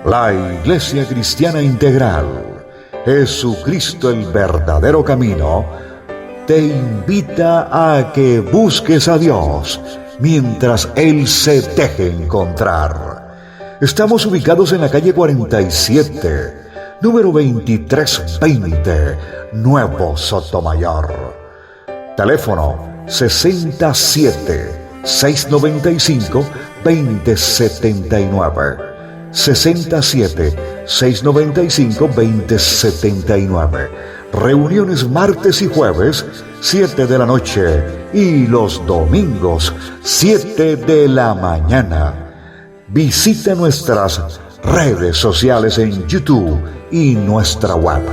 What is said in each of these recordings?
La Iglesia Cristiana Integral, Jesucristo el verdadero camino, te invita a que busques a Dios mientras Él se deje encontrar. Estamos ubicados en la calle 47, número 2320, Nuevo Sotomayor. Teléfono 67-695-2079. 67-695-2079. Reuniones martes y jueves, 7 de la noche. Y los domingos, 7 de la mañana. Visita nuestras redes sociales en YouTube y nuestra web.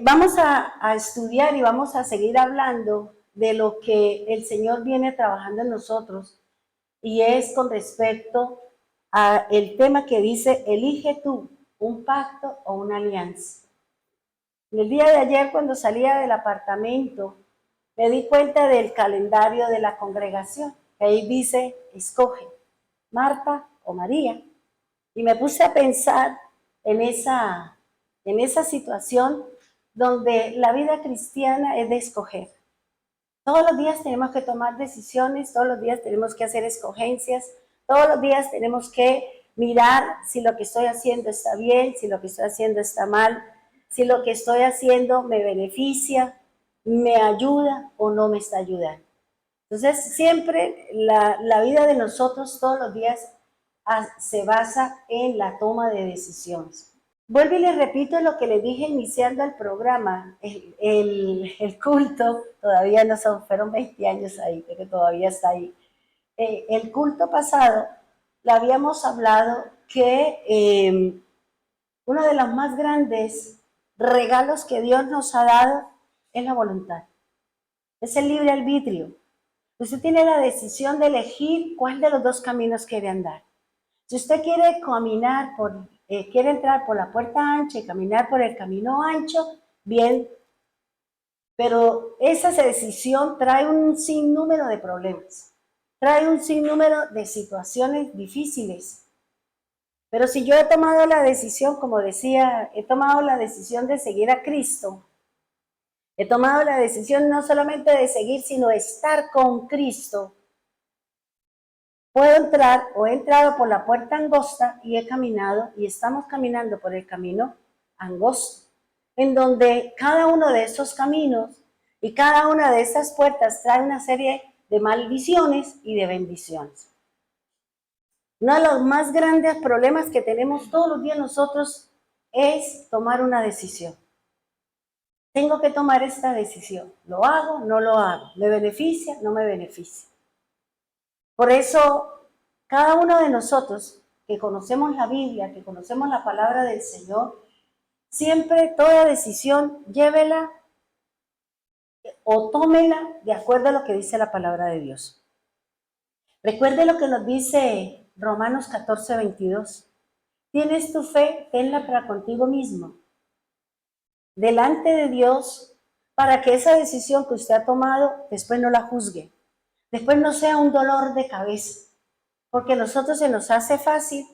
Vamos a estudiar y vamos a seguir hablando de lo que el Señor viene trabajando en nosotros, y es con respecto a el tema que dice: elige tú un pacto o una alianza. El día de ayer, cuando salía del apartamento, me di cuenta del calendario de la congregación, que ahí dice: escoge Marta o María, y me puse a pensar en esa situación donde la vida cristiana es de escoger. Todos los días tenemos que tomar decisiones, todos los días tenemos que hacer escogencias, todos los días tenemos que mirar si lo que estoy haciendo está bien, si lo que estoy haciendo está mal, si lo que estoy haciendo me beneficia, me ayuda o no me está ayudando. Entonces, siempre la vida de nosotros todos los días se basa en la toma de decisiones. Vuelvo y les repito lo que les dije iniciando el programa, el culto, todavía no son, fueron 20 años ahí, pero todavía está ahí. El culto pasado, le habíamos hablado que uno de los más grandes regalos que Dios nos ha dado es la voluntad, es el libre arbitrio. Usted tiene la decisión de elegir cuál de los dos caminos quiere andar. Si usted quiere caminar quiere entrar por la puerta ancha y caminar por el camino ancho, bien, pero esa decisión trae un sinnúmero de problemas, trae un sinnúmero de situaciones difíciles. Pero si yo he tomado la decisión, como decía, he tomado la decisión de seguir a Cristo, he tomado la decisión no solamente de seguir, sino estar con Cristo, puedo entrar o he entrado por la puerta angosta y he caminado y estamos caminando por el camino angosto, en donde cada uno de esos caminos y cada una de esas puertas trae una serie de maldiciones y de bendiciones. Uno de los más grandes problemas que tenemos todos los días nosotros es tomar una decisión. Tengo que tomar esta decisión. ¿Lo hago? ¿No lo hago? ¿Me beneficia? ¿No me beneficia? Por eso, cada uno de nosotros que conocemos la Biblia, que conocemos la palabra del Señor, siempre toda decisión llévela o tómela de acuerdo a lo que dice la palabra de Dios. Recuerde lo que nos dice Romanos 14:22. Tienes tu fe, tenla para contigo mismo, delante de Dios, para que esa decisión que usted ha tomado después no la juzgue, después no sea un dolor de cabeza. Porque a nosotros se nos hace fácil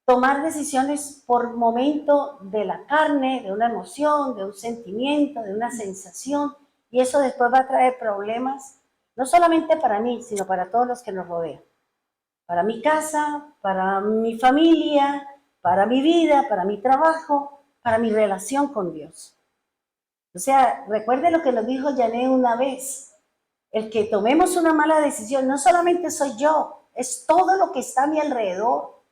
tomar decisiones por momento de la carne, de una emoción, de un sentimiento, de una sensación, y eso después va a traer problemas, no solamente para mí, sino para todos los que nos rodean. Para mi casa, para mi familia, para mi vida, para mi trabajo, para mi relación con Dios. O sea, recuerde lo que nos dijo Janet una vez: el que tomemos una mala decisión no solamente soy yo, es todo lo que está a mi alrededor.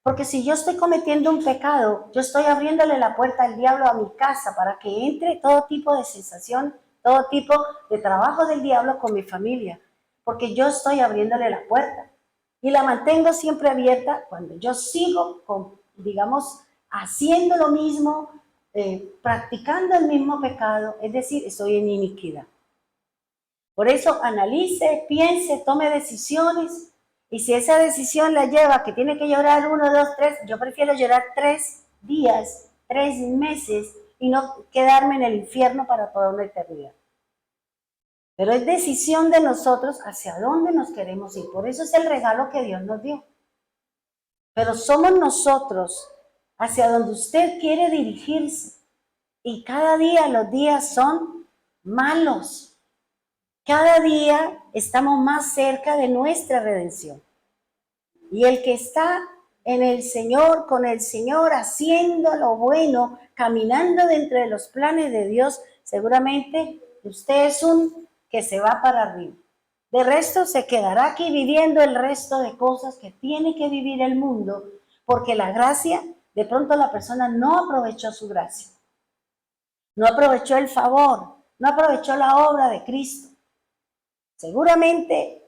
Porque si yo estoy cometiendo un pecado, yo estoy abriéndole la puerta al diablo a mi casa para que entre todo tipo de sensación, todo tipo de trabajo del diablo con mi familia. Porque yo estoy abriéndole la puerta. Y la mantengo siempre abierta cuando yo sigo, haciendo lo mismo, practicando el mismo pecado, es decir, estoy en iniquidad. Por eso analice, piense, tome decisiones, y si esa decisión la lleva que tiene que llorar 1, 2, 3, yo prefiero llorar 3 días, 3 meses y no quedarme en el infierno para toda una eternidad. Pero es decisión de nosotros hacia dónde nos queremos ir. Por eso es el regalo que Dios nos dio. Pero somos nosotros hacia donde usted quiere dirigirse. Y cada día los días son malos. Cada día estamos más cerca de nuestra redención. Y el que está en el Señor, con el Señor, haciendo lo bueno, caminando dentro de los planes de Dios, seguramente usted es un que se va para arriba. De resto se quedará aquí viviendo el resto de cosas que tiene que vivir el mundo, porque la gracia, de pronto la persona no aprovechó su gracia, no aprovechó el favor, no aprovechó la obra de Cristo. Seguramente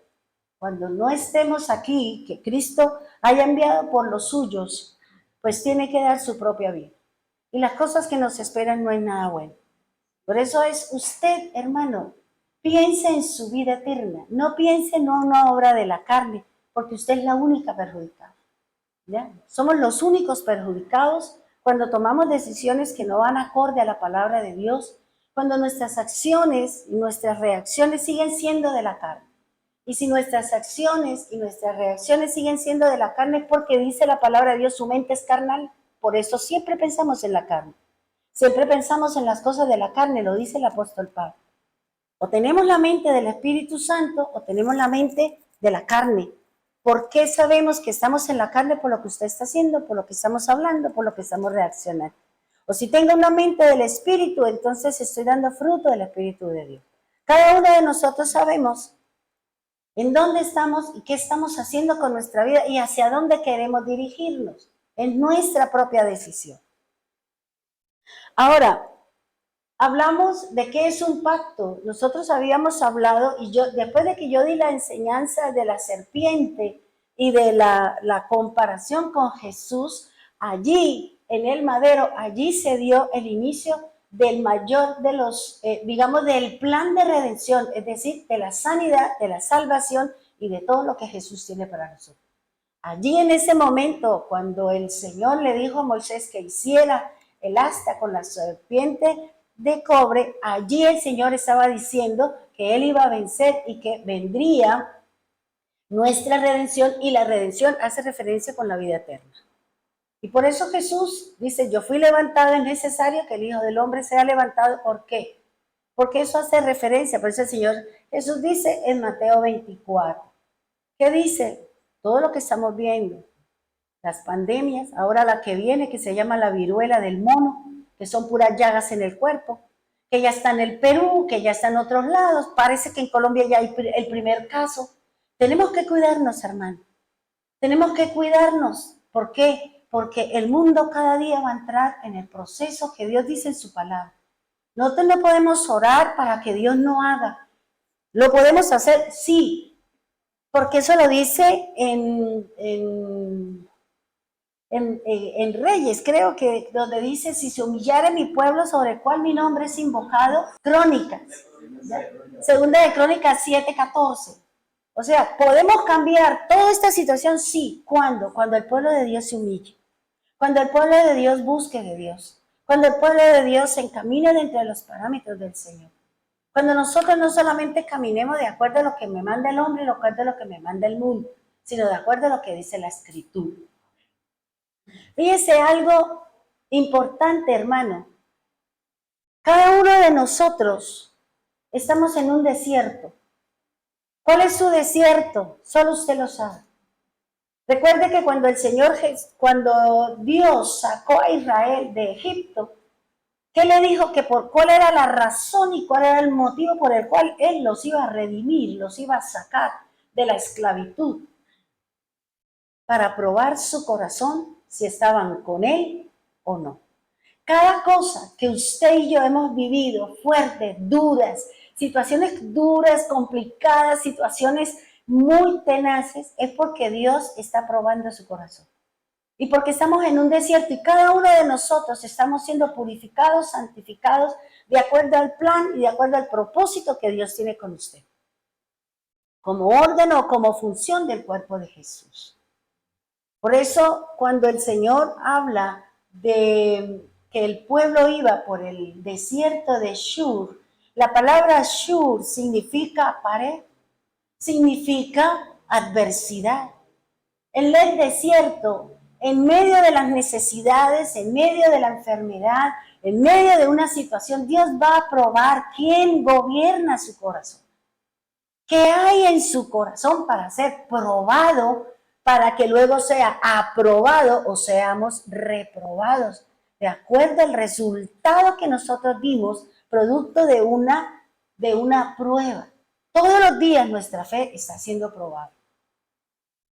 cuando no estemos aquí, que Cristo haya enviado por los suyos, pues tiene que dar su propia vida. Y las cosas que nos esperan no hay nada bueno. Por eso es usted, hermano, piense en su vida eterna. No piense en una obra de la carne, porque usted es la única perjudicada. ¿Ya? Somos los únicos perjudicados cuando tomamos decisiones que no van acorde a la palabra de Dios, cuando nuestras acciones y nuestras reacciones siguen siendo de la carne. Y si nuestras acciones y nuestras reacciones siguen siendo de la carne, es porque dice la palabra de Dios, su mente es carnal. Por eso siempre pensamos en la carne. Siempre pensamos en las cosas de la carne, lo dice el apóstol Pablo. O tenemos la mente del Espíritu Santo o tenemos la mente de la carne. ¿Por qué sabemos que estamos en la carne? Por lo que usted está haciendo, por lo que estamos hablando, por lo que estamos reaccionando. O si tengo una mente del Espíritu, entonces estoy dando fruto del Espíritu de Dios. Cada uno de nosotros sabemos en dónde estamos y qué estamos haciendo con nuestra vida y hacia dónde queremos dirigirnos. Es nuestra propia decisión. Ahora, hablamos de qué es un pacto. Nosotros habíamos hablado, y yo, después de que yo di la enseñanza de la serpiente y de la comparación con Jesús, allí en el madero, allí se dio el inicio del mayor de los, digamos, del plan de redención, es decir, de la sanidad, de la salvación y de todo lo que Jesús tiene para nosotros. Allí en ese momento, cuando el Señor le dijo a Moisés que hiciera el asta con la serpiente de cobre, allí el Señor estaba diciendo que Él iba a vencer y que vendría nuestra redención, y la redención hace referencia con la vida eterna. Y por eso Jesús dice, yo fui levantado, es necesario que el Hijo del Hombre sea levantado. ¿Por qué? Porque eso hace referencia, por eso el Señor Jesús dice en Mateo 24, ¿qué dice? Todo lo que estamos viendo, las pandemias, ahora la que viene, que se llama la viruela del mono, que son puras llagas en el cuerpo, que ya está en el Perú, que ya está en otros lados, parece que en Colombia ya hay el primer caso. Tenemos que cuidarnos, hermano, tenemos que cuidarnos. ¿Por qué? Porque el mundo cada día va a entrar en el proceso que Dios dice en su palabra. Nosotros no podemos orar para que Dios no haga. ¿Lo podemos hacer? Sí, porque eso lo dice en Reyes, creo que donde dice, si se humillare mi pueblo sobre el cual mi nombre es invocado, Crónicas, ¿ya? Segunda de Crónicas 7:14. O sea, ¿podemos cambiar toda esta situación? Sí. ¿Cuándo? Cuando el pueblo de Dios se humille, cuando el pueblo de Dios busque de Dios, cuando el pueblo de Dios se encamine dentro de los parámetros del Señor. Cuando nosotros no solamente caminemos de acuerdo a lo que me manda el hombre, de acuerdo a lo que me manda el mundo, sino de acuerdo a lo que dice la Escritura. Fíjese algo importante, hermano. Cada uno de nosotros estamos en un desierto. ¿Cuál es su desierto? Solo usted lo sabe. Recuerde que cuando Dios sacó a Israel de Egipto, ¿qué le dijo? Que cuál era la razón y cuál era el motivo por el cual Él los iba a redimir, los iba a sacar de la esclavitud, para probar su corazón si estaban con Él o no. Cada cosa que usted y yo hemos vivido, fuertes, duras, situaciones duras, complicadas, situaciones muy tenaces, es porque Dios está probando su corazón. Y porque estamos en un desierto y cada uno de nosotros estamos siendo purificados, santificados, de acuerdo al plan y de acuerdo al propósito que Dios tiene con usted, como orden o como función del cuerpo de Jesús. Por eso, cuando el Señor habla de que el pueblo iba por el desierto de Shur, La palabra shur significa pared, significa adversidad. En el desierto, en medio de las necesidades, en medio de la enfermedad, en medio de una situación, Dios va a probar quién gobierna su corazón. ¿Qué hay en su corazón para ser probado, para que luego sea aprobado o seamos reprobados? De acuerdo al resultado que nosotros dimos, producto de una prueba. Todos los días nuestra fe está siendo probada.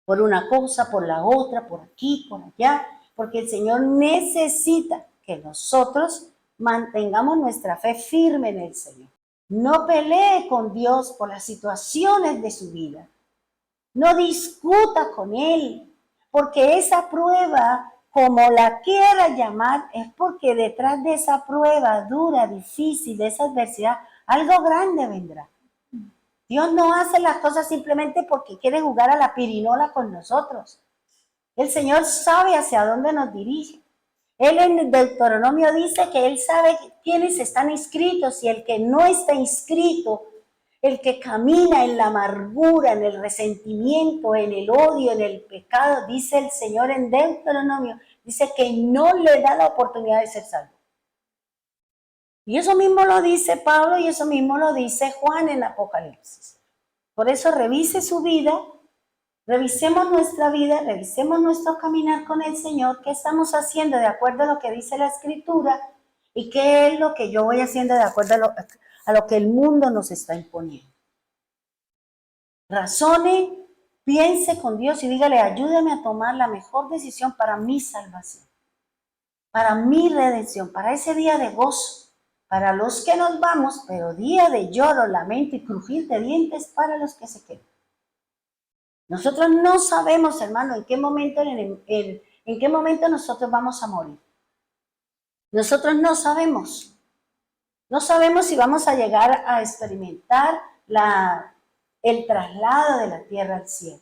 Por una cosa, por la otra, por aquí, por allá, porque el Señor necesita que nosotros mantengamos nuestra fe firme en el Señor. No pelee con Dios por las situaciones de su vida. No discuta con Él, porque esa prueba, como la quiera llamar, es porque detrás de esa prueba dura, difícil, de esa adversidad, algo grande vendrá. Dios no hace las cosas simplemente porque quiere jugar a la pirinola con nosotros. El Señor sabe hacia dónde nos dirige. Él en el Deuteronomio dice que Él sabe quiénes están inscritos y el que no está inscrito, el que camina en la amargura, en el resentimiento, en el odio, en el pecado, dice el Señor en Deuteronomio, dice que no le da la oportunidad de ser salvo. Y eso mismo lo dice Pablo y eso mismo lo dice Juan en Apocalipsis. Por eso revise su vida, revisemos nuestra vida, revisemos nuestro caminar con el Señor, qué estamos haciendo de acuerdo a lo que dice la Escritura y qué es lo que yo voy haciendo de acuerdo a lo que el mundo nos está imponiendo. Razone, piense con Dios y dígale, ayúdame a tomar la mejor decisión para mi salvación, para mi redención, para ese día de gozo. Para los que nos vamos, pero día de lloro, lamento y crujir de dientes para los que se quedan. Nosotros no sabemos, hermano, en qué momento nosotros vamos a morir. Nosotros no sabemos. No sabemos si vamos a llegar a experimentar el traslado de la tierra al cielo.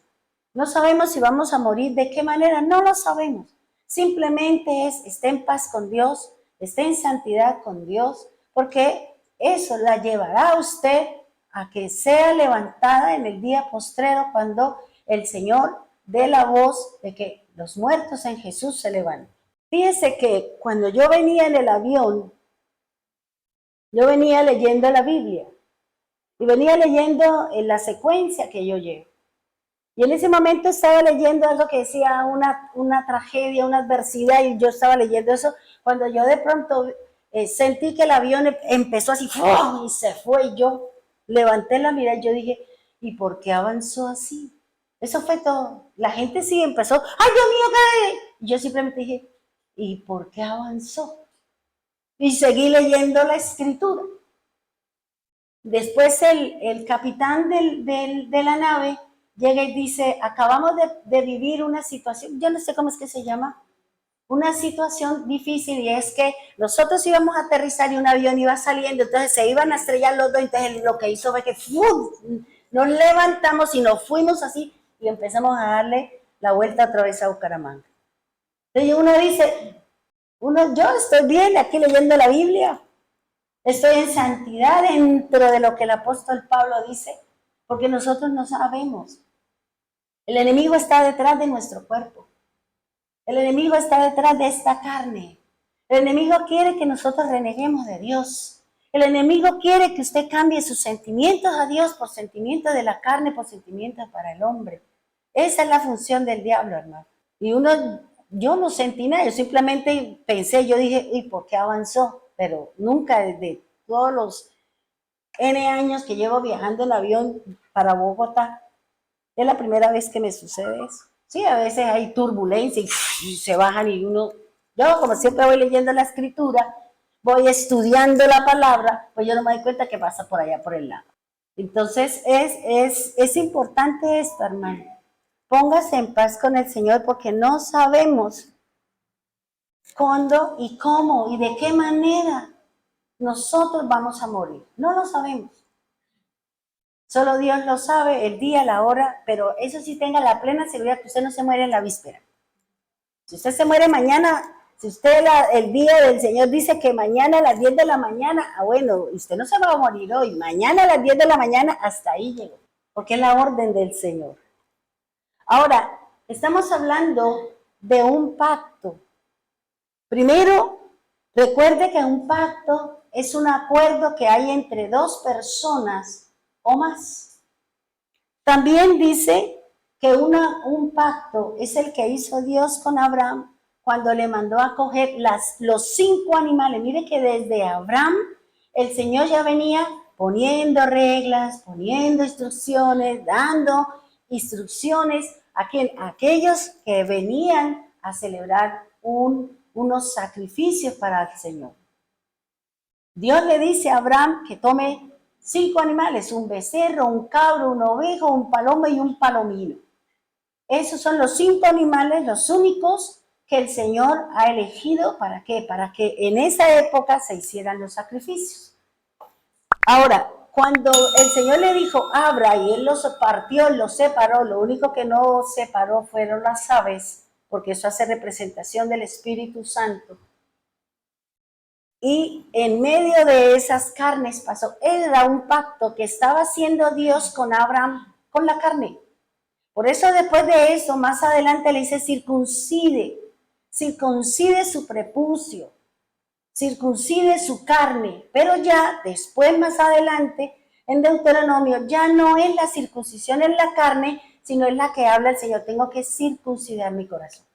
No sabemos si vamos a morir, de qué manera, no lo sabemos. Simplemente esté en paz con Dios, esté en santidad con Dios, porque eso la llevará a usted a que sea levantada en el día postrero cuando el Señor dé la voz de que los muertos en Jesús se levanten. Fíjese que cuando yo venía en el avión, yo venía leyendo la Biblia y venía leyendo en la secuencia que yo llevo. Y en ese momento estaba leyendo algo que decía una tragedia, una adversidad, y yo estaba leyendo eso cuando yo de pronto sentí que el avión empezó así, ¡fum! Y se fue, y yo levanté la mirada y yo dije, ¿y por qué avanzó así? Eso fue todo. La gente sí empezó, ¡ay, Dios mío, qué! Yo simplemente dije, ¿y por qué avanzó? Y seguí leyendo la Escritura. Después el capitán de la nave llega y dice, acabamos de vivir una situación, yo no sé cómo es que se llama, una situación difícil, y es que nosotros íbamos a aterrizar y un avión iba saliendo, entonces se iban a estrellar los dos, entonces lo que hizo fue que ¡fum! Nos levantamos y nos fuimos así y empezamos a darle la vuelta otra vez a Bucaramanga. Entonces uno dice, yo estoy bien aquí leyendo la Biblia, estoy en santidad dentro de lo que el apóstol Pablo dice, porque nosotros no sabemos. El enemigo está detrás de nuestro cuerpo. El enemigo está detrás de esta carne. El enemigo quiere que nosotros reneguemos de Dios. El enemigo quiere que usted cambie sus sentimientos a Dios por sentimientos de la carne, por sentimientos para el hombre. Esa es la función del diablo, hermano. Y yo no sentí nada, yo simplemente pensé, yo dije, ¿y por qué avanzó? Pero nunca desde todos los N años que llevo viajando en avión para Bogotá, es la primera vez que me sucede eso. Sí, a veces hay turbulencia y se bajan y yo como siempre voy leyendo la Escritura, voy estudiando la palabra, pues yo no me doy cuenta que pasa por allá, por el lado. Entonces es importante esto, hermano. Póngase en paz con el Señor porque no sabemos cuándo y cómo y de qué manera nosotros vamos a morir. No lo sabemos. Solo Dios lo sabe, el día, la hora, pero eso sí tenga la plena seguridad que usted no se muere en la víspera. Si usted se muere mañana, Si usted el día del Señor dice que mañana a las 10 de la mañana, bueno, usted no se va a morir hoy, mañana a las 10 de la mañana hasta ahí llegó, porque es la orden del Señor. Ahora, estamos hablando de un pacto. Primero, recuerde que un pacto es un acuerdo que hay entre dos personas o más. También dice que un pacto es el que hizo Dios con Abraham cuando le mandó a coger los 5 animales. Mire que desde Abraham el Señor ya venía poniendo reglas, poniendo instrucciones, dando instrucciones a aquellos que venían a celebrar unos sacrificios para el Señor. Dios le dice a Abraham que tome 5 animales, un becerro, un cabro, un ovejo, un palomo y un palomino. Esos son los 5 animales, los únicos que el Señor ha elegido. ¿Para qué? Para que en esa época se hicieran los sacrificios. Ahora, cuando el Señor le dijo, abra, y él los partió, los separó, lo único que no separó fueron las aves, porque eso hace representación del Espíritu Santo. Y en medio de esas carnes pasó, era un pacto que estaba haciendo Dios con Abraham, con la carne. Por eso después de eso, más adelante le dice circuncide su prepucio, circuncide su carne. Pero ya después, más adelante, en Deuteronomio, ya no es la circuncisión en la carne, sino es la que habla el Señor. Tengo que circuncidar mi corazón.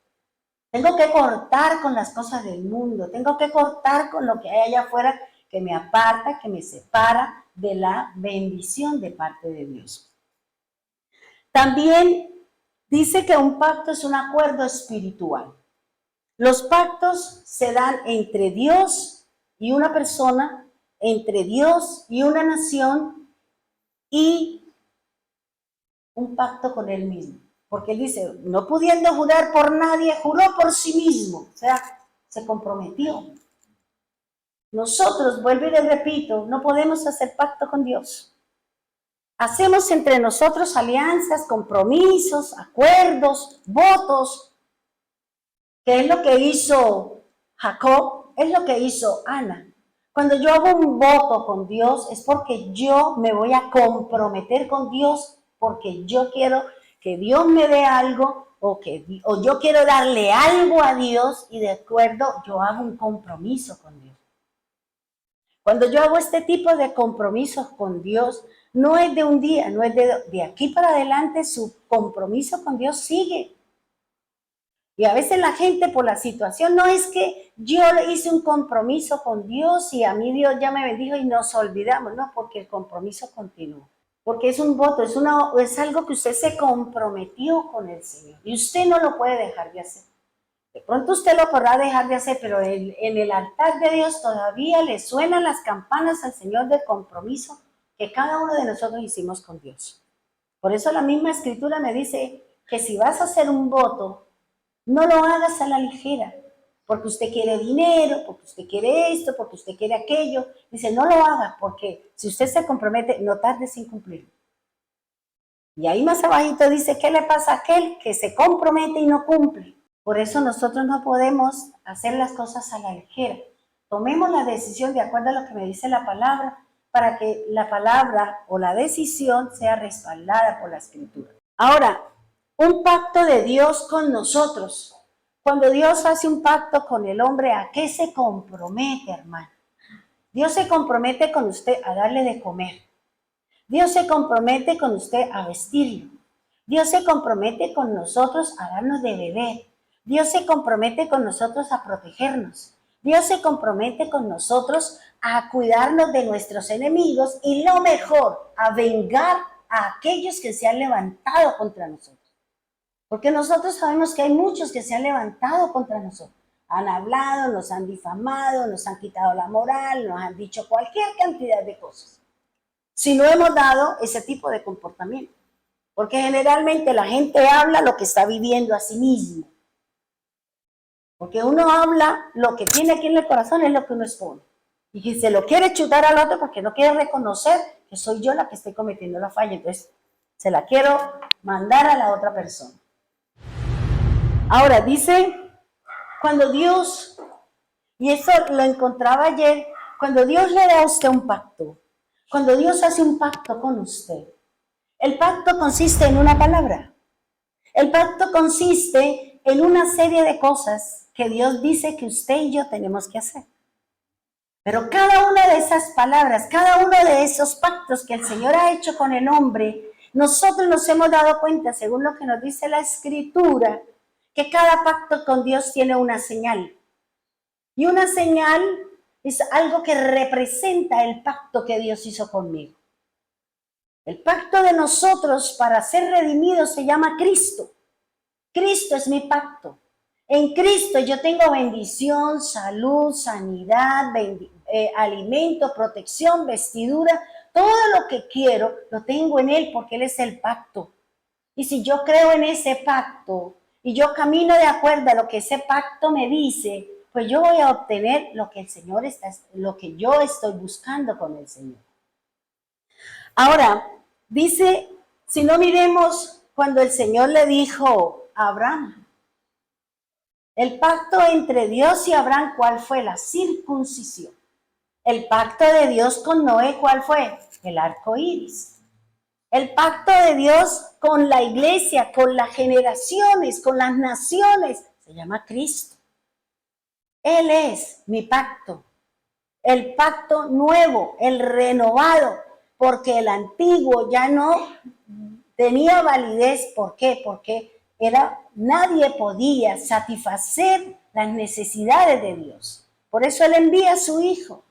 Tengo que cortar con las cosas del mundo. Tengo que cortar con lo que hay allá afuera que me aparta, que me separa de la bendición de parte de Dios. También dice que un pacto es un acuerdo espiritual. Los pactos se dan entre Dios y una persona, entre Dios y una nación, y un pacto con él mismo. Porque él dice, no pudiendo jurar por nadie, juró por sí mismo. O sea, se comprometió. Nosotros, vuelvo y les repito, no podemos hacer pacto con Dios. Hacemos entre nosotros alianzas, compromisos, acuerdos, votos, que es lo que hizo Jacob, es lo que hizo Ana. Cuando yo hago un voto con Dios es porque yo me voy a comprometer con Dios, porque yo quiero que Dios me dé algo o yo quiero darle algo a Dios, y de acuerdo yo hago un compromiso con Dios. Cuando yo hago este tipo de compromisos con Dios, no es de un día, no es de aquí para adelante, su compromiso con Dios sigue. Y a veces la gente por la situación, no es que yo hice un compromiso con Dios y a mí Dios ya me bendijo y nos olvidamos, no, porque el compromiso continúa. Porque es un voto, es algo que usted se comprometió con el Señor y usted no lo puede dejar de hacer. De pronto usted lo podrá dejar de hacer, pero en el altar de Dios todavía le suenan las campanas al Señor del compromiso que cada uno de nosotros hicimos con Dios. Por eso la misma Escritura me dice que si vas a hacer un voto, no lo hagas a la ligera, porque usted quiere dinero, porque usted quiere esto, porque usted quiere aquello. Dice, no lo haga, porque si usted se compromete, no tarde sin cumplir. Y ahí más abajito dice, ¿qué le pasa a aquel que se compromete y no cumple? Por eso nosotros no podemos hacer las cosas a la ligera. Tomemos la decisión de acuerdo a lo que me dice la palabra, para que la palabra o la decisión sea respaldada por la Escritura. Ahora, un pacto de Dios con nosotros. Cuando Dios hace un pacto con el hombre, ¿a qué se compromete, hermano? Dios se compromete con usted a darle de comer. Dios se compromete con usted a vestirlo. Dios se compromete con nosotros a darnos de beber. Dios se compromete con nosotros a protegernos. Dios se compromete con nosotros a cuidarnos de nuestros enemigos y lo mejor, a vengar a aquellos que se han levantado contra nosotros. Porque nosotros sabemos que hay muchos que se han levantado contra nosotros. Han hablado, nos han difamado, nos han quitado la moral, nos han dicho cualquier cantidad de cosas. Si no hemos dado ese tipo de comportamiento. Porque generalmente la gente habla lo que está viviendo a sí mismo. Porque uno habla lo que tiene aquí en el corazón, es lo que uno expone. Y si se lo quiere chutar al otro porque no quiere reconocer que soy yo la que estoy cometiendo la falla, entonces se la quiero mandar a la otra persona. Ahora dice Cuando Dios, y eso lo encontraba ayer, cuando Dios le da a usted un pacto, cuando Dios hace un pacto con usted, el pacto consiste en una palabra. El pacto consiste en una serie de cosas que Dios dice que usted y yo tenemos que hacer. Pero cada una de esas palabras, cada uno de esos pactos que el Señor ha hecho con el hombre, nosotros nos hemos dado cuenta, según lo que nos dice la Escritura, que cada pacto con Dios tiene una señal. Y una señal es algo que representa el pacto que Dios hizo conmigo. El pacto de nosotros para ser redimidos se llama Cristo. Cristo es mi pacto. En Cristo yo tengo bendición, salud, sanidad, alimento, protección, vestidura. Todo lo que quiero lo tengo en Él porque Él es el pacto. Y si yo creo en ese pacto y yo camino de acuerdo a lo que ese pacto me dice, pues yo voy a obtener lo que el Señor lo que yo estoy buscando con el Señor. Ahora, dice, si no miremos cuando el Señor le dijo a Abraham, el pacto entre Dios y Abraham, ¿cuál fue? La circuncisión. El pacto de Dios con Noé, ¿cuál fue? El arco iris. El pacto de Dios con la iglesia, con las generaciones, con las naciones, se llama Cristo. Él es mi pacto, el pacto nuevo, el renovado, porque el antiguo ya no tenía validez. ¿Por qué? Porque nadie podía satisfacer las necesidades de Dios. Por eso Él envía a su Hijo.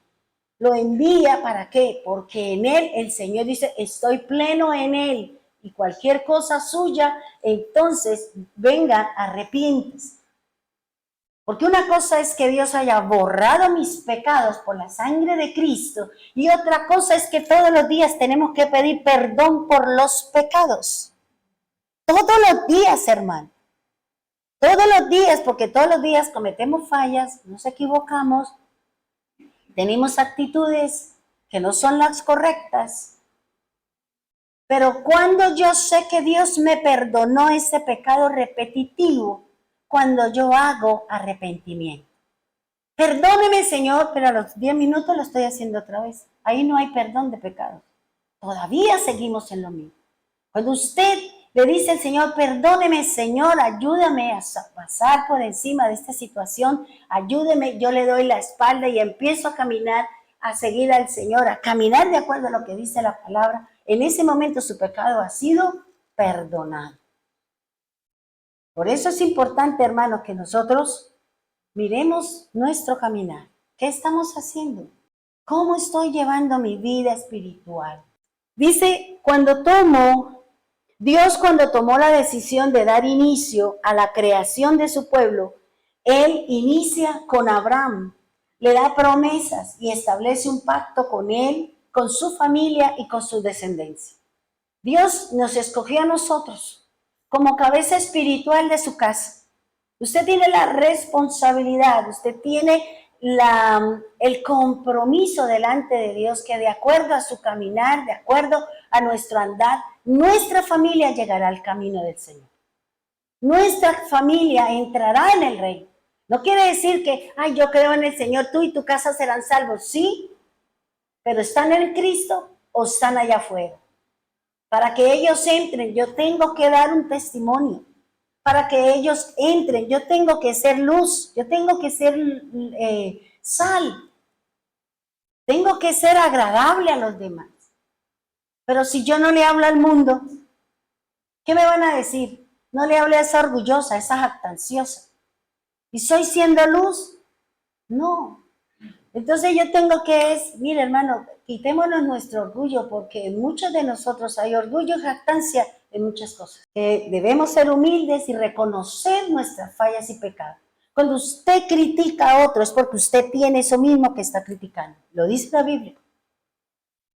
Lo envía, ¿para qué? Porque en Él el Señor dice, estoy pleno en Él, y cualquier cosa suya, entonces vengan, arrepiéntese. Porque una cosa es que Dios haya borrado mis pecados por la sangre de Cristo, y otra cosa es que todos los días tenemos que pedir perdón por los pecados. Todos los días, hermano. Todos los días, porque todos los días cometemos fallas, nos equivocamos, tenemos actitudes que no son las correctas. Pero cuando yo sé que Dios me perdonó ese pecado repetitivo, cuando yo hago arrepentimiento. Perdóneme, Señor, pero a los 10 minutos lo estoy haciendo otra vez. Ahí no hay perdón de pecados. Todavía seguimos en lo mismo. Cuando usted le dice al Señor, perdóneme, Señor, ayúdame a pasar por encima de esta situación, ayúdeme, yo le doy la espalda y empiezo a caminar, a seguir al Señor, a caminar de acuerdo a lo que dice la palabra. En ese momento su pecado ha sido perdonado. Por eso es importante, hermanos, que nosotros miremos nuestro caminar. ¿Qué estamos haciendo? ¿Cómo estoy llevando mi vida espiritual? Dice, Dios cuando tomó la decisión de dar inicio a la creación de su pueblo, Él inicia con Abraham, le da promesas y establece un pacto con él, con su familia y con su descendencia. Dios nos escogió a nosotros como cabeza espiritual de su casa. Usted tiene la responsabilidad, usted tiene el compromiso delante de Dios que de acuerdo a su caminar, de acuerdo a nuestro andar, nuestra familia llegará al camino del Señor. Nuestra familia entrará en el reino. No quiere decir que, yo creo en el Señor, tú y tu casa serán salvos. Sí, pero ¿están en Cristo o están allá afuera? Para que ellos entren, yo tengo que dar un testimonio. Para que ellos entren, yo tengo que ser luz, yo tengo que ser sal. Tengo que ser agradable a los demás. Pero si yo no le hablo al mundo, ¿qué me van a decir? No le hable a esa orgullosa, a esa jactanciosa. ¿Y soy siendo luz? No. Entonces yo tengo que mire hermano, quitémonos nuestro orgullo, porque en muchos de nosotros hay orgullo y jactancia en muchas cosas. Debemos ser humildes y reconocer nuestras fallas y pecados. Cuando usted critica a otro es porque usted tiene eso mismo que está criticando. Lo dice la Biblia.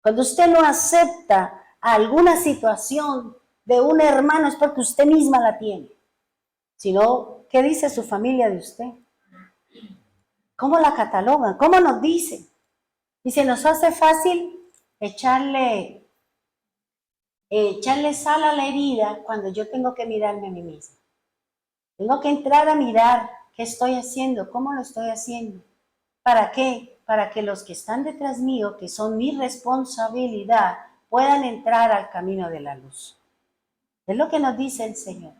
Cuando usted no acepta alguna situación de un hermano es porque usted misma la tiene. Si no, ¿qué dice su familia de usted? ¿Cómo la catalogan? ¿Cómo nos dicen? Y se nos hace fácil echarle sal a la herida cuando yo tengo que mirarme a mí misma. Tengo que entrar a mirar ¿Qué estoy haciendo? ¿Cómo lo estoy haciendo? ¿Para qué? Para que los que están detrás mío, que son mi responsabilidad, puedan entrar al camino de la luz. Es lo que nos dice el Señor.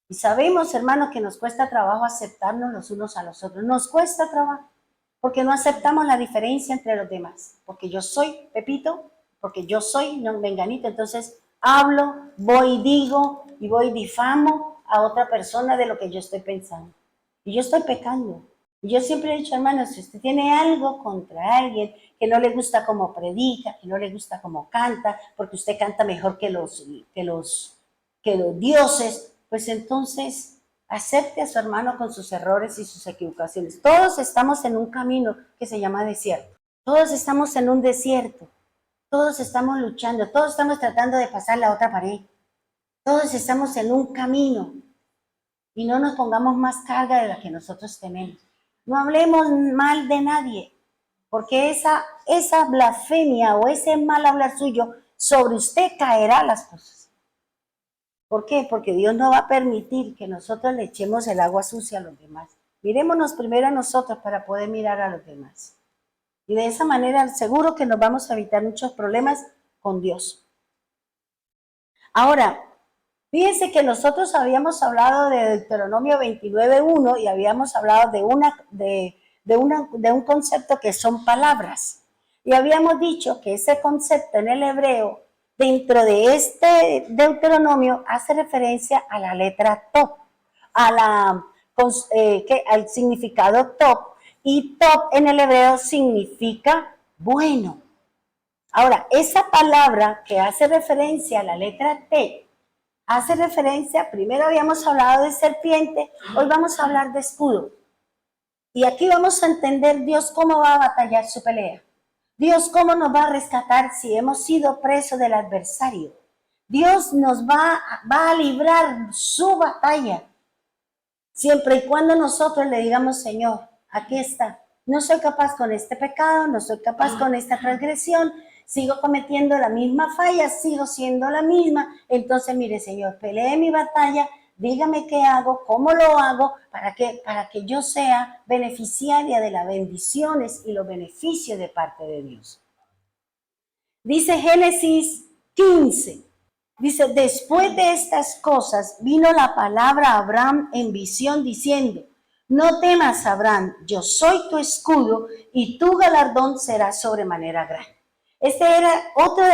Y sabemos, hermanos, que nos cuesta trabajo aceptarnos los unos a los otros. Nos cuesta trabajo, porque no aceptamos la diferencia entre los demás. Porque yo soy Pepito, porque yo soy Menganito, entonces hablo, voy y digo, y voy y difamo a otra persona de lo que yo estoy pensando. Y yo estoy pecando. Y yo siempre he dicho, hermanos, si usted tiene algo contra alguien que no le gusta cómo predica, que no le gusta cómo canta, porque usted canta mejor que los dioses, pues entonces acepte a su hermano con sus errores y sus equivocaciones. Todos estamos en un camino que se llama desierto. Todos estamos en un desierto. Todos estamos luchando. Todos estamos tratando de pasar la otra pared. Todos estamos en un camino. Y no nos pongamos más carga de la que nosotros tenemos. No hablemos mal de nadie, porque esa blasfemia o ese mal hablar suyo sobre usted caerá las cosas. ¿Por qué? Porque Dios no va a permitir que nosotros le echemos el agua sucia a los demás. Mirémonos primero a nosotros para poder mirar a los demás. Y de esa manera seguro que nos vamos a evitar muchos problemas con Dios. Ahora, fíjense que nosotros habíamos hablado de Deuteronomio 29:1 y habíamos hablado de un concepto que son palabras. Y habíamos dicho que ese concepto en el hebreo, dentro de este Deuteronomio, hace referencia a la letra top, al significado top. Y top en el hebreo significa bueno. Ahora, esa palabra que hace referencia a la letra T, hace referencia, primero habíamos hablado de serpiente, hoy vamos a hablar de escudo. Y aquí vamos a entender Dios cómo va a batallar su pelea. Dios cómo nos va a rescatar si hemos sido presos del adversario. Dios nos va a librar su batalla. Siempre y cuando nosotros le digamos, Señor, aquí está. No soy capaz con este pecado, no soy capaz con esta transgresión, sigo cometiendo la misma falla, sigo siendo la misma. Entonces, mire, Señor, pelee mi batalla, dígame qué hago, cómo lo hago, para que yo sea beneficiaria de las bendiciones y los beneficios de parte de Dios. Dice Génesis 15, dice, después de estas cosas vino la palabra a Abraham en visión diciendo, no temas, Abraham, yo soy tu escudo y tu galardón será sobremanera grande. Este era otro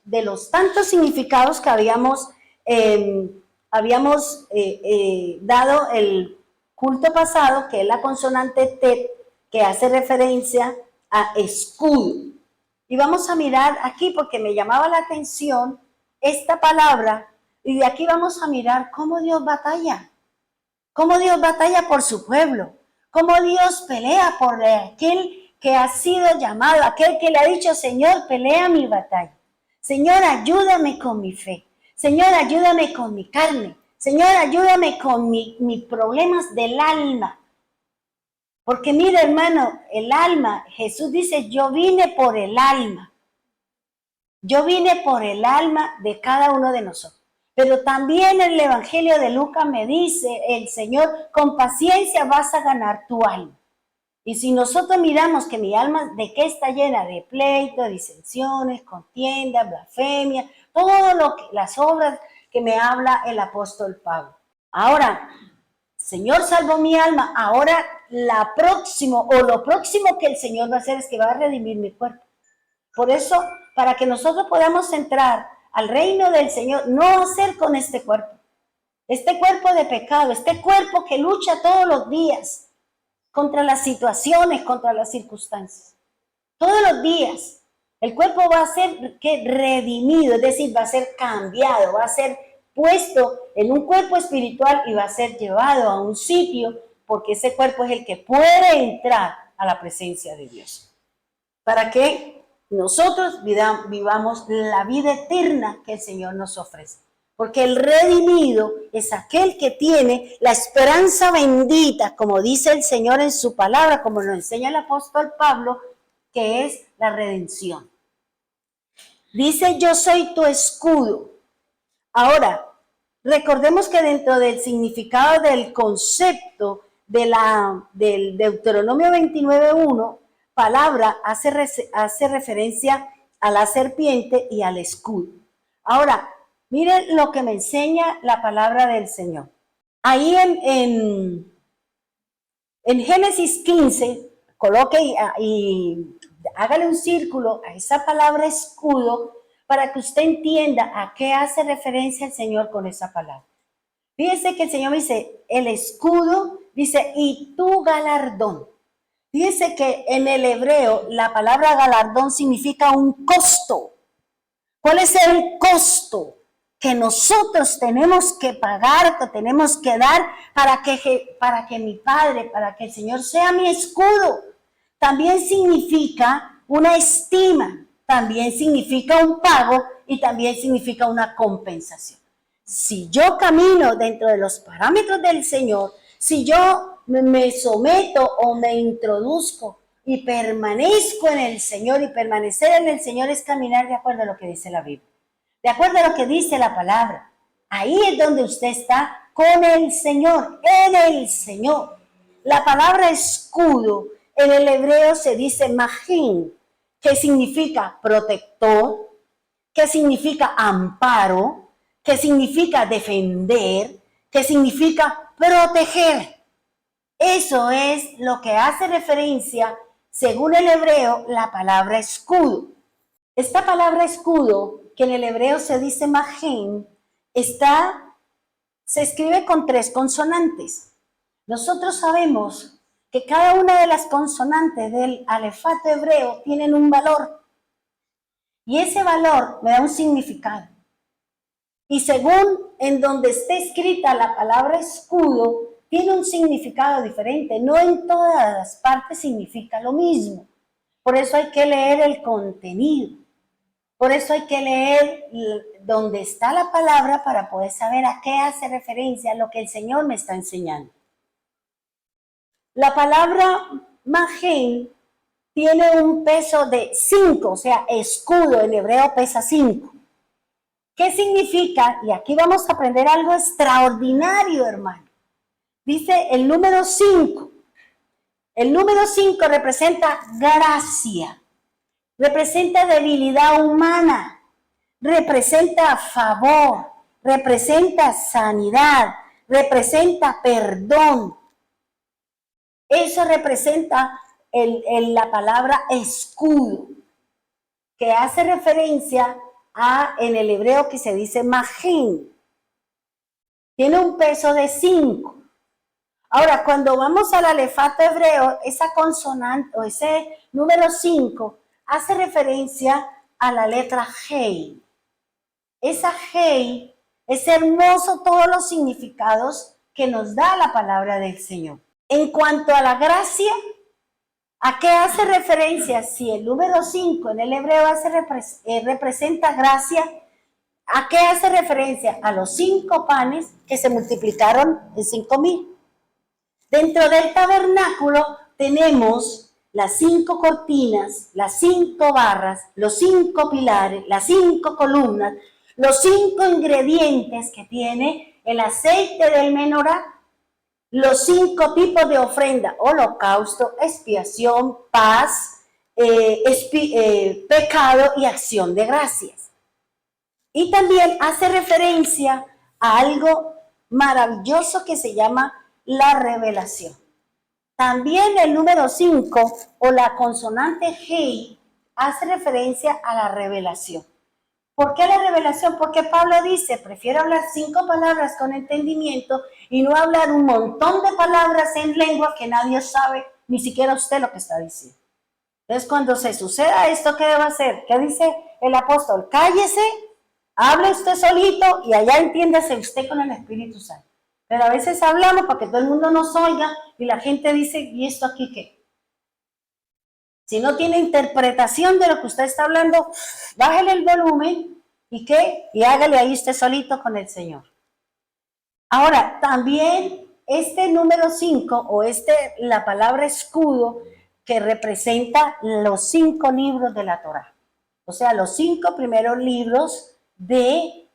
de los tantos significados que habíamos dado el culto pasado, que es la consonante T, que hace referencia a escudo. Y vamos a mirar aquí porque me llamaba la atención esta palabra, y de aquí vamos a mirar cómo Dios batalla. Cómo Dios batalla por su pueblo, cómo Dios pelea por aquel que ha sido llamado, aquel que le ha dicho, Señor, pelea mi batalla. Señor, ayúdame con mi fe. Señor, ayúdame con mi carne. Señor, ayúdame con mis problemas del alma. Porque mira, hermano, el alma, Jesús dice, yo vine por el alma. Yo vine por el alma de cada uno de nosotros. Pero también el Evangelio de Lucas me dice, el Señor, con paciencia vas a ganar tu alma. Y si nosotros miramos que mi alma, ¿de qué está llena? De pleito, de disensiones, contiendas, blasfemia, las obras que me habla el apóstol Pablo. Ahora, Señor salvó mi alma, ahora lo próximo que el Señor va a hacer es que va a redimir mi cuerpo. Por eso, para que nosotros podamos entrar al reino del Señor, no hacer con este cuerpo de pecado, este cuerpo que lucha todos los días contra las situaciones, contra las circunstancias. Todos los días el cuerpo va a ser redimido, es decir, va a ser cambiado, va a ser puesto en un cuerpo espiritual y va a ser llevado a un sitio, porque ese cuerpo es el que puede entrar a la presencia de Dios. ¿Para qué? Nosotros vivamos la vida eterna que el Señor nos ofrece. Porque el redimido es aquel que tiene la esperanza bendita, como dice el Señor en su palabra, como nos enseña el apóstol Pablo, que es la redención. Dice, yo soy tu escudo. Ahora, recordemos que dentro del significado del concepto del Deuteronomio 29:1, palabra hace referencia a la serpiente y al escudo. Ahora, miren lo que me enseña la palabra del Señor. Ahí en Génesis 15, coloque y hágale un círculo a esa palabra escudo para que usted entienda a qué hace referencia el Señor con esa palabra. Fíjese que el Señor dice, el escudo, dice, y tu galardón. Fíjese que en el hebreo la palabra galardón significa un costo. ¿Cuál es el costo que nosotros tenemos que pagar, que tenemos que dar para que mi Padre, para que el Señor sea mi escudo? También significa una estima, también significa un pago y también significa una compensación. Si yo camino dentro de los parámetros del Señor, si yo me someto o me introduzco y permanezco en el Señor, y permanecer en el Señor es caminar de acuerdo a lo que dice la Biblia, de acuerdo a lo que dice la palabra. Ahí es donde usted está con el Señor, en el Señor. La palabra escudo en el hebreo se dice magín, que significa protector, que significa amparo, que significa defender, que significa proteger. Eso es lo que hace referencia, según el hebreo, la palabra escudo. Esta palabra escudo, que en el hebreo se dice magín, se escribe con 3 consonantes. Nosotros sabemos que cada una de las consonantes del alefato hebreo tienen un valor. Y ese valor me da un significado. Y según en donde esté escrita la palabra escudo, tiene un significado diferente. No en todas las partes significa lo mismo. Por eso hay que leer el contenido. Por eso hay que leer donde está la palabra para poder saber a qué hace referencia lo que el Señor me está enseñando. La palabra magén tiene un peso de 5, o sea, escudo en hebreo pesa 5. ¿Qué significa? Y aquí vamos a aprender algo extraordinario, hermano. Dice el número 5. El número 5 representa gracia, representa debilidad humana, representa favor, representa sanidad, representa perdón. Eso representa la palabra escudo, que hace referencia en el hebreo que se dice magín. Tiene un peso de 5. Ahora, cuando vamos al alefato hebreo, esa consonante o ese número 5 hace referencia a la letra Hei. Esa Hei es hermoso, todos los significados que nos da la palabra del Señor. En cuanto a la gracia, ¿a qué hace referencia? Si el número 5 en el hebreo representa gracia, ¿a qué hace referencia? A los 5 panes que se multiplicaron en 5,000. Dentro del tabernáculo tenemos las 5 cortinas, las 5 barras, los 5 pilares, las 5 columnas, los 5 ingredientes que tiene el aceite del menorá, los 5 tipos de ofrenda: holocausto, expiación, paz, pecado y acción de gracias. Y también hace referencia a algo maravilloso que se llama la revelación. También el número 5 o la consonante Hei hace referencia a la revelación. ¿Por qué la revelación? Porque Pablo dice, prefiero hablar 5 palabras con entendimiento y no hablar un montón de palabras en lengua que nadie sabe, ni siquiera usted lo que está diciendo. Entonces, cuando se suceda esto, ¿qué debe hacer? ¿Qué dice el apóstol? Cállese, hable usted solito y allá entiéndase usted con el Espíritu Santo. Pero a veces hablamos para que todo el mundo nos oiga y la gente dice, ¿y esto aquí qué? Si no tiene interpretación de lo que usted está hablando, bájele el volumen y ¿qué? Y hágale ahí usted solito con el Señor. Ahora, también este número 5 o la palabra escudo que representa los 5 libros de la Torá. O sea, los 5 primeros libros del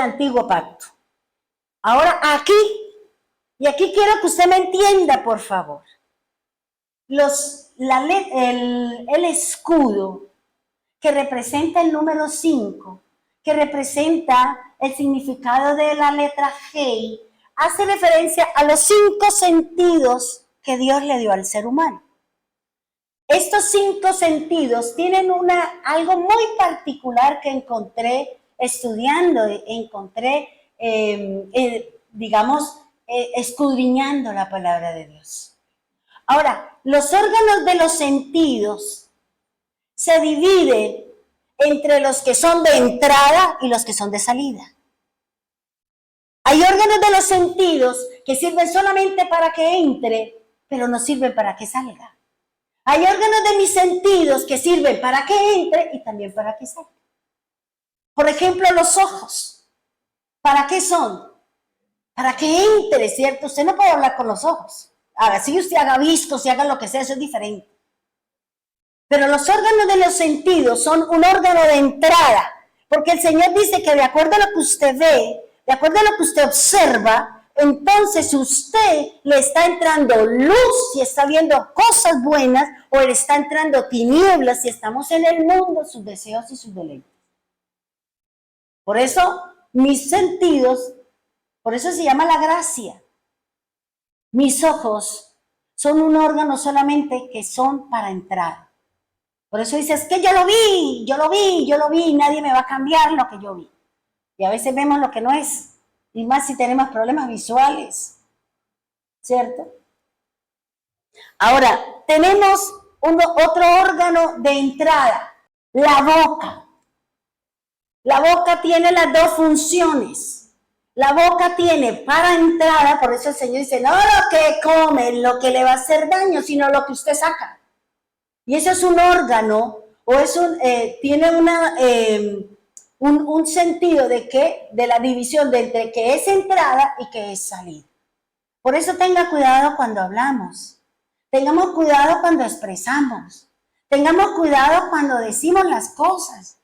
Antiguo Pacto. Ahora aquí Y aquí quiero que usted me entienda, por favor. El escudo que representa el número 5, que representa el significado de la letra G, hace referencia a los 5 sentidos que Dios le dio al ser humano. Estos 5 sentidos tienen algo muy particular que encontré estudiando, escudriñando la palabra de Dios. Ahora, los órganos de los sentidos se dividen entre los que son de entrada y los que son de salida. Hay órganos de los sentidos que sirven solamente para que entre, pero no sirven para que salga. Hay órganos de mis sentidos que sirven para que entre y también para que salga. Por ejemplo, los ojos. ¿Para qué son? Para que entre, ¿cierto? Usted no puede hablar con los ojos. Ahora, si usted haga visco, si haga lo que sea, eso es diferente. Pero los órganos de los sentidos son un órgano de entrada, porque el Señor dice que de acuerdo a lo que usted ve, de acuerdo a lo que usted observa, entonces usted le está entrando luz si está viendo cosas buenas, o le está entrando tinieblas si estamos en el mundo, sus deseos y sus deleites. Por eso, mis sentidos, por eso se llama la gracia. Mis ojos son un órgano solamente que son para entrar. Por eso dices que yo lo vi, y nadie me va a cambiar lo que yo vi. Y a veces vemos lo que no es, y más si tenemos problemas visuales, ¿cierto? Ahora, tenemos otro órgano de entrada, la boca. La boca tiene las 2 funciones. La boca tiene para entrada, por eso el Señor dice, no lo que come, lo que le va a hacer daño, sino lo que usted saca. Y eso es un órgano, o tiene un sentido de la división de entre que es entrada y que es salida. Por eso tenga cuidado cuando hablamos, tengamos cuidado cuando expresamos, tengamos cuidado cuando decimos las cosas,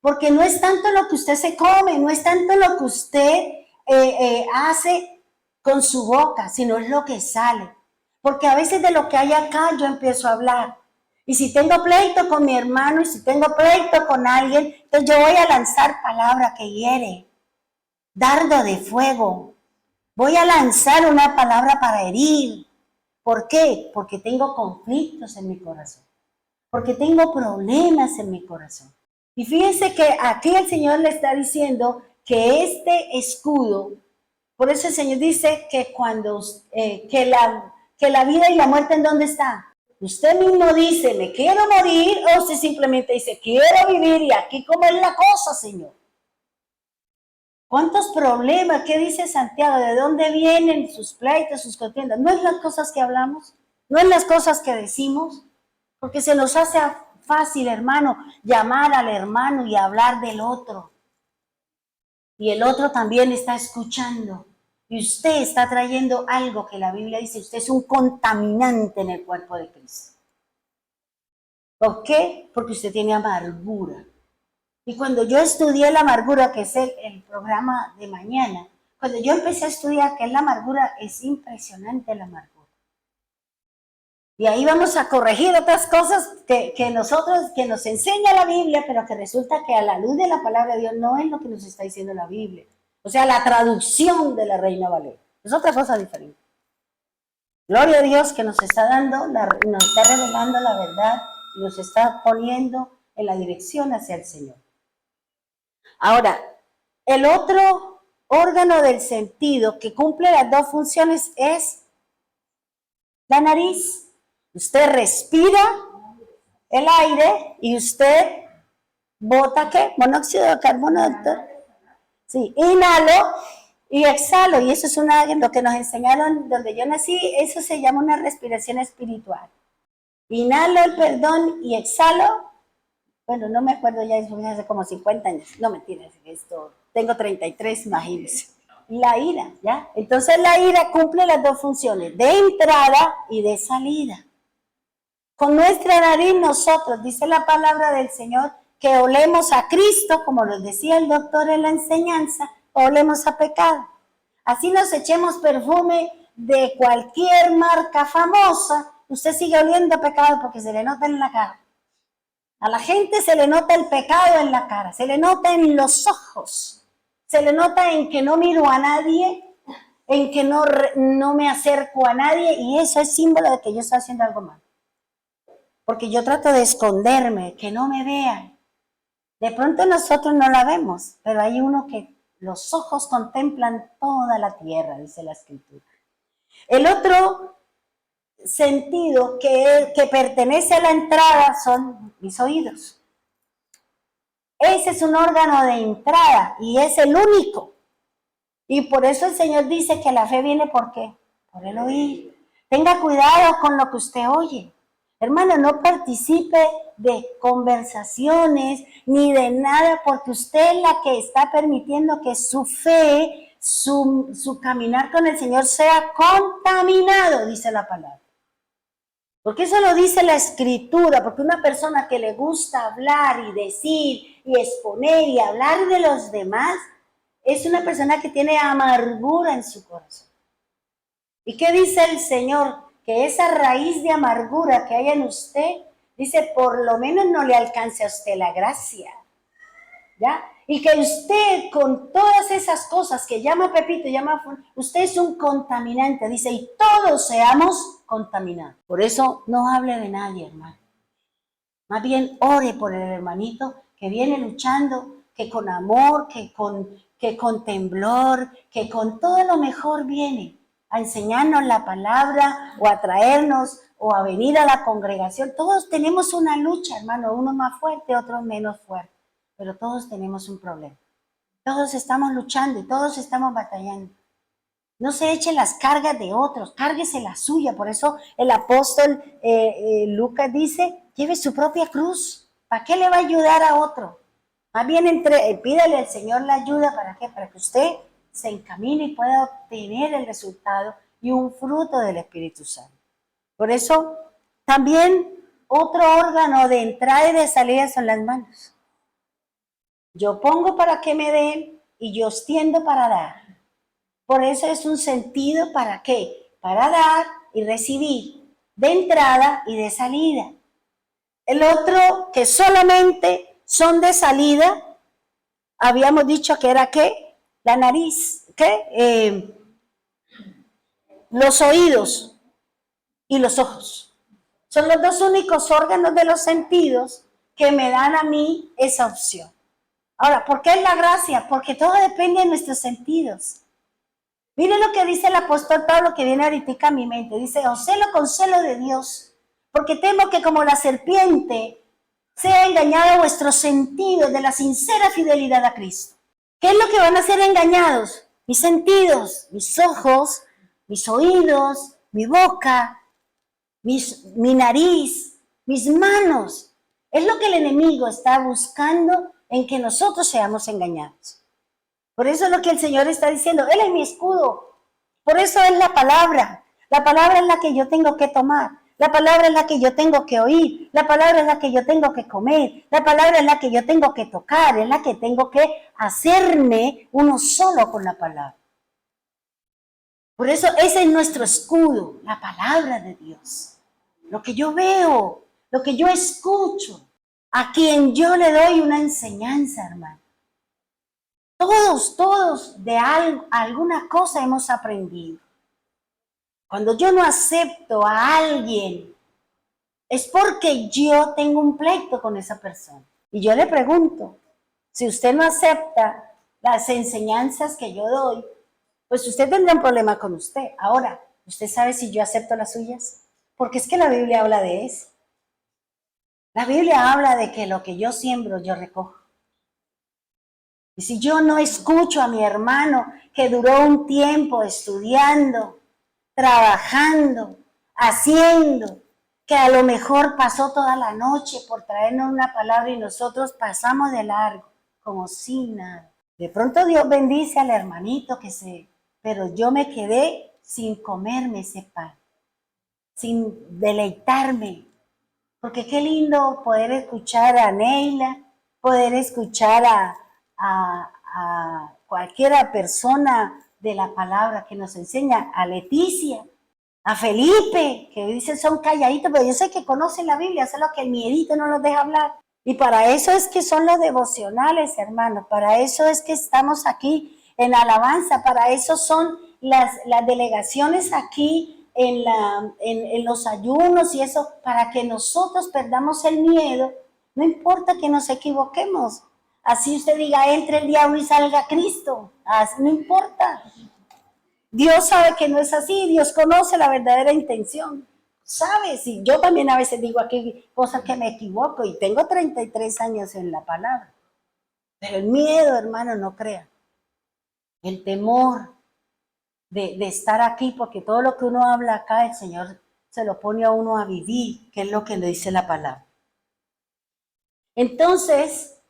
porque no es tanto lo que usted se come, no es tanto lo que usted hace con su boca, sino es lo que sale. Porque a veces de lo que hay acá yo empiezo a hablar. Y si tengo pleito con mi hermano, y si tengo pleito con alguien, entonces yo voy a lanzar palabra que hiere, dardo de fuego. Voy a lanzar una palabra para herir. ¿Por qué? Porque tengo conflictos en mi corazón. Porque tengo problemas en mi corazón. Y fíjense que aquí el Señor le está diciendo que este escudo, por eso el Señor dice que que la vida y la muerte, ¿en dónde está? Usted mismo dice, me quiero morir, o usted simplemente dice, quiero vivir, y aquí cómo es la cosa, Señor. ¿Cuántos problemas? ¿Qué dice Santiago? ¿De dónde vienen sus pleitos, sus contiendas? ¿No es las cosas que hablamos? ¿No es las cosas que decimos? Porque se nos hace fácil, hermano, llamar al hermano y hablar del otro. Y el otro también está escuchando. Y usted está trayendo algo que la Biblia dice, usted es un contaminante en el cuerpo de Cristo. ¿Por qué? Porque usted tiene amargura. Y cuando yo estudié la amargura, que es el programa de mañana, cuando yo empecé a estudiar qué es la amargura, es impresionante la amargura. Y ahí vamos a corregir otras cosas que nos enseña la Biblia, pero que resulta que a la luz de la palabra de Dios no es lo que nos está diciendo la Biblia. O sea, la traducción de la Reina Valera. Es otra cosa diferente. Gloria a Dios que nos está dando, nos está revelando la verdad, y nos está poniendo en la dirección hacia el Señor. Ahora, el otro órgano del sentido que cumple las 2 funciones es la nariz. Usted respira el aire y usted bota, ¿qué? Monóxido de carbono, doctor. Sí, inhalo y exhalo. Y eso es lo que nos enseñaron donde yo nací, eso se llama una respiración espiritual. Inhalo el perdón y exhalo. Bueno, no me acuerdo ya, eso hace como 50 años. No, mentira, tengo 33, imagínense. La ira, ¿ya? Entonces la ira cumple las 2 funciones, de entrada y de salida. Con nuestra nariz nosotros, dice la palabra del Señor, que olemos a Cristo, como nos decía el doctor en la enseñanza, olemos a pecado. Así nos echemos perfume de cualquier marca famosa, usted sigue oliendo a pecado porque se le nota en la cara. A la gente se le nota el pecado en la cara, se le nota en los ojos, se le nota en que no miro a nadie, en que no me acerco a nadie, y eso es símbolo de que yo estoy haciendo algo mal. Porque yo trato de esconderme, que no me vean. De pronto nosotros no la vemos, pero hay uno que los ojos contemplan toda la tierra, dice la Escritura. El otro sentido que pertenece a la entrada son mis oídos. Ese es un órgano de entrada y es el único. Y por eso el Señor dice que la fe viene ¿por qué? Por el oír. Tenga cuidado con lo que usted oye. Hermano, no participe de conversaciones ni de nada porque usted es la que está permitiendo que su fe, su caminar con el Señor sea contaminado, dice la palabra. Porque eso lo dice la Escritura, porque una persona que le gusta hablar y decir y exponer y hablar de los demás, es una persona que tiene amargura en su corazón. ¿Y qué dice el Señor? Que esa raíz de amargura que hay en usted, dice, por lo menos no le alcance a usted la gracia. ¿Ya? Y que usted con todas esas cosas que llama Pepito, usted es un contaminante, dice, y todos seamos contaminados. Por eso no hable de nadie, hermano. Más bien ore por el hermanito que viene luchando, que con amor, que con temblor, que con todo lo mejor viene a enseñarnos la palabra o a traernos o a venir a la congregación. Todos tenemos una lucha, hermano, uno más fuerte, otro menos fuerte, pero todos tenemos un problema. Todos estamos luchando y todos estamos batallando. No se eche las cargas de otros, cárguese la suya. Por eso el apóstol Lucas dice, lleve su propia cruz. ¿Para qué le va a ayudar a otro? Más bien pídale al Señor la ayuda, ¿para qué? Para que usted se encamine y pueda obtener el resultado y un fruto del Espíritu Santo. Por eso, también otro órgano de entrada y de salida son las manos. Yo pongo para que me den y yo extiendo para dar. Por eso es un sentido ¿para qué? Para dar y recibir, de entrada y de salida. El otro que solamente son de salida, habíamos dicho que era ¿qué? La nariz, ¿qué? Los oídos y los ojos. Son los dos únicos órganos de los sentidos que me dan a mí esa opción. Ahora, ¿por qué es la gracia? Porque todo depende de nuestros sentidos. Miren lo que dice el apóstol Pablo que viene ahorita a mi mente. Dice, os celo con celo de Dios, porque temo que como la serpiente sea engañado vuestros sentidos de la sincera fidelidad a Cristo. ¿Qué es lo que van a ser engañados? Mis sentidos, mis ojos, mis oídos, mi boca, mi nariz, mis manos. Es lo que el enemigo está buscando en que nosotros seamos engañados. Por eso es lo que el Señor está diciendo, Él es mi escudo. Por eso es la palabra. La palabra es la que yo tengo que tomar. La palabra es la que yo tengo que oír. La palabra es la que yo tengo que comer. La palabra es la que yo tengo que tocar. Es la que tengo que hacerme uno solo con la palabra. Por eso ese es nuestro escudo, la palabra de Dios. Lo que yo veo, lo que yo escucho, a quien yo le doy una enseñanza, hermano. Todos de alguna cosa hemos aprendido. Cuando yo no acepto a alguien, es porque yo tengo un pleito con esa persona. Y yo le pregunto, si usted no acepta las enseñanzas que yo doy, pues usted tendrá un problema con usted. Ahora, ¿usted sabe si yo acepto las suyas? Porque es que la Biblia habla de eso. La Biblia habla de que lo que yo siembro, yo recojo. Y si yo no escucho a mi hermano que duró un tiempo estudiando, trabajando, haciendo, que a lo mejor pasó toda la noche por traernos una palabra y nosotros pasamos de largo, como sin nada. De pronto Dios bendice al hermanito pero yo me quedé sin comerme ese pan, sin deleitarme. Porque qué lindo poder escuchar a Neila, poder escuchar a cualquier persona de la palabra que nos enseña, a Leticia, a Felipe, que dicen son calladitos, pero yo sé que conocen la Biblia, solo que el miedito no los deja hablar. Y para eso es que son los devocionales, hermanos, para eso es que estamos aquí en alabanza, para eso son las delegaciones aquí en los ayunos y eso, para que nosotros perdamos el miedo, no importa que nos equivoquemos. Así usted diga, entre el diablo y salga Cristo, no importa. Dios sabe que no es así, Dios conoce la verdadera intención. ¿Sabe? Si yo también a veces digo aquí cosas que me equivoco y tengo 33 años en la palabra. Pero el miedo, hermano, no crea. El temor de estar aquí, porque todo lo que uno habla acá, el Señor se lo pone a uno a vivir, que es lo que le dice la palabra. Entonces,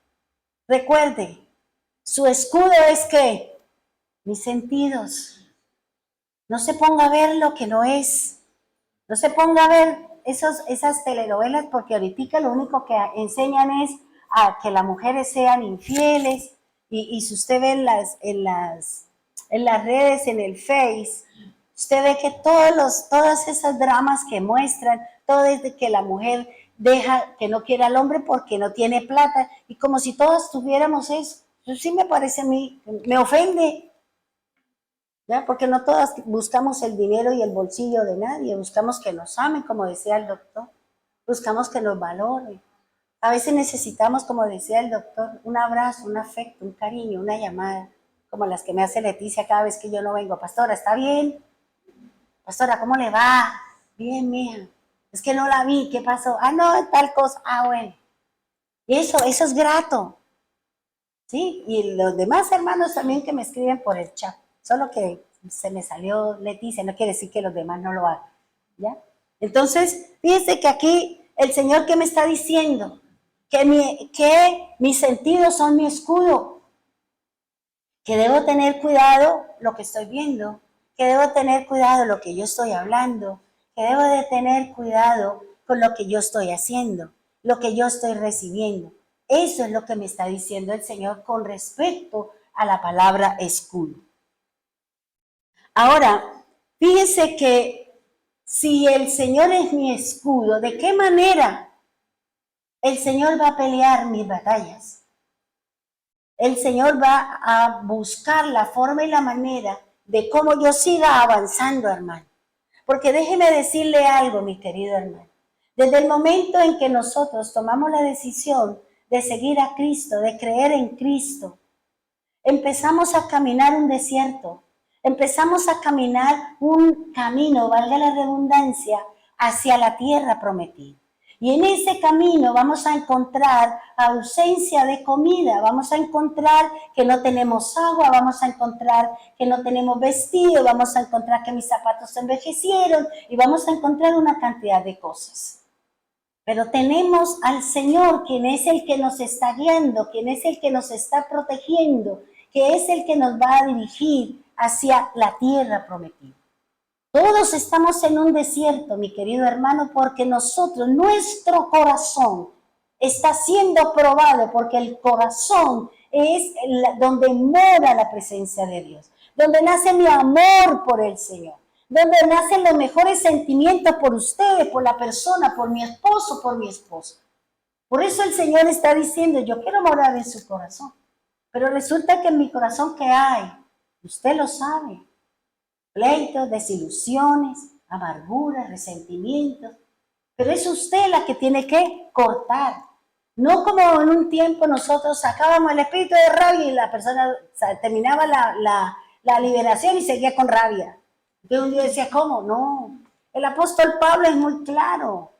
recuerde, su escudo es que mis sentidos. No se ponga a ver lo que no es. No se ponga a ver esas telenovelas, porque ahorita lo único que enseñan es a que las mujeres sean infieles. Y si usted ve en las redes, en el Face, usted ve que todas esas dramas que muestran, todo desde que la mujer deja que no quiere al hombre porque no tiene plata, y como si todas tuviéramos eso. Eso sí me parece a mí, me ofende. ¿Ya? Porque no todas buscamos el dinero y el bolsillo de nadie, buscamos que nos amen, como decía el doctor, buscamos que nos valoren. A veces necesitamos, como decía el doctor, un abrazo, un afecto, un cariño, una llamada, como las que me hace Leticia cada vez que yo no vengo. Pastora, ¿está bien? Pastora, ¿cómo le va? Bien, mija. Es que no la vi, ¿qué pasó? Ah, no, tal cosa. Ah, bueno. Y eso es grato. ¿Sí? Y los demás hermanos también que me escriben por el chat. Solo que se me salió Leticia, no quiere decir que los demás no lo hagan, ¿ya? Entonces, fíjense que aquí el Señor, ¿qué me está diciendo? Que mis sentidos son mi escudo, que debo tener cuidado lo que estoy viendo, que debo tener cuidado lo que yo estoy hablando, que debo de tener cuidado con lo que yo estoy haciendo, lo que yo estoy recibiendo. Eso es lo que me está diciendo el Señor con respecto a la palabra escudo. Ahora, fíjense que si el Señor es mi escudo, ¿de qué manera el Señor va a pelear mis batallas? El Señor va a buscar la forma y la manera de cómo yo siga avanzando, hermano. Porque déjeme decirle algo, mi querido hermano. Desde el momento en que nosotros tomamos la decisión de seguir a Cristo, de creer en Cristo, empezamos a caminar un desierto. Empezamos a caminar un camino, valga la redundancia, hacia la tierra prometida. Y en ese camino vamos a encontrar ausencia de comida, vamos a encontrar que no tenemos agua, vamos a encontrar que no tenemos vestido, vamos a encontrar que mis zapatos se envejecieron y vamos a encontrar una cantidad de cosas. Pero tenemos al Señor, quien es el que nos está guiando, quien es el que nos está protegiendo, que es el que nos va a dirigir hacia la tierra prometida. Todos estamos en un desierto, mi querido hermano, porque nuestro corazón está siendo probado, porque el corazón es donde mora la presencia de Dios, donde nace mi amor por el Señor, donde nacen los mejores sentimientos por ustedes, por la persona, por mi esposo, por mi esposa. Por eso el Señor está diciendo, yo quiero morar en su corazón. Pero resulta que en mi corazón, ¿qué hay? Usted lo sabe. Pleitos, desilusiones, amarguras, resentimientos. Pero es usted la que tiene que cortar. No como en un tiempo nosotros sacábamos el espíritu de rabia y la persona terminaba la liberación y seguía con rabia. Entonces un día decía, ¿cómo? No. El apóstol Pablo es muy claro.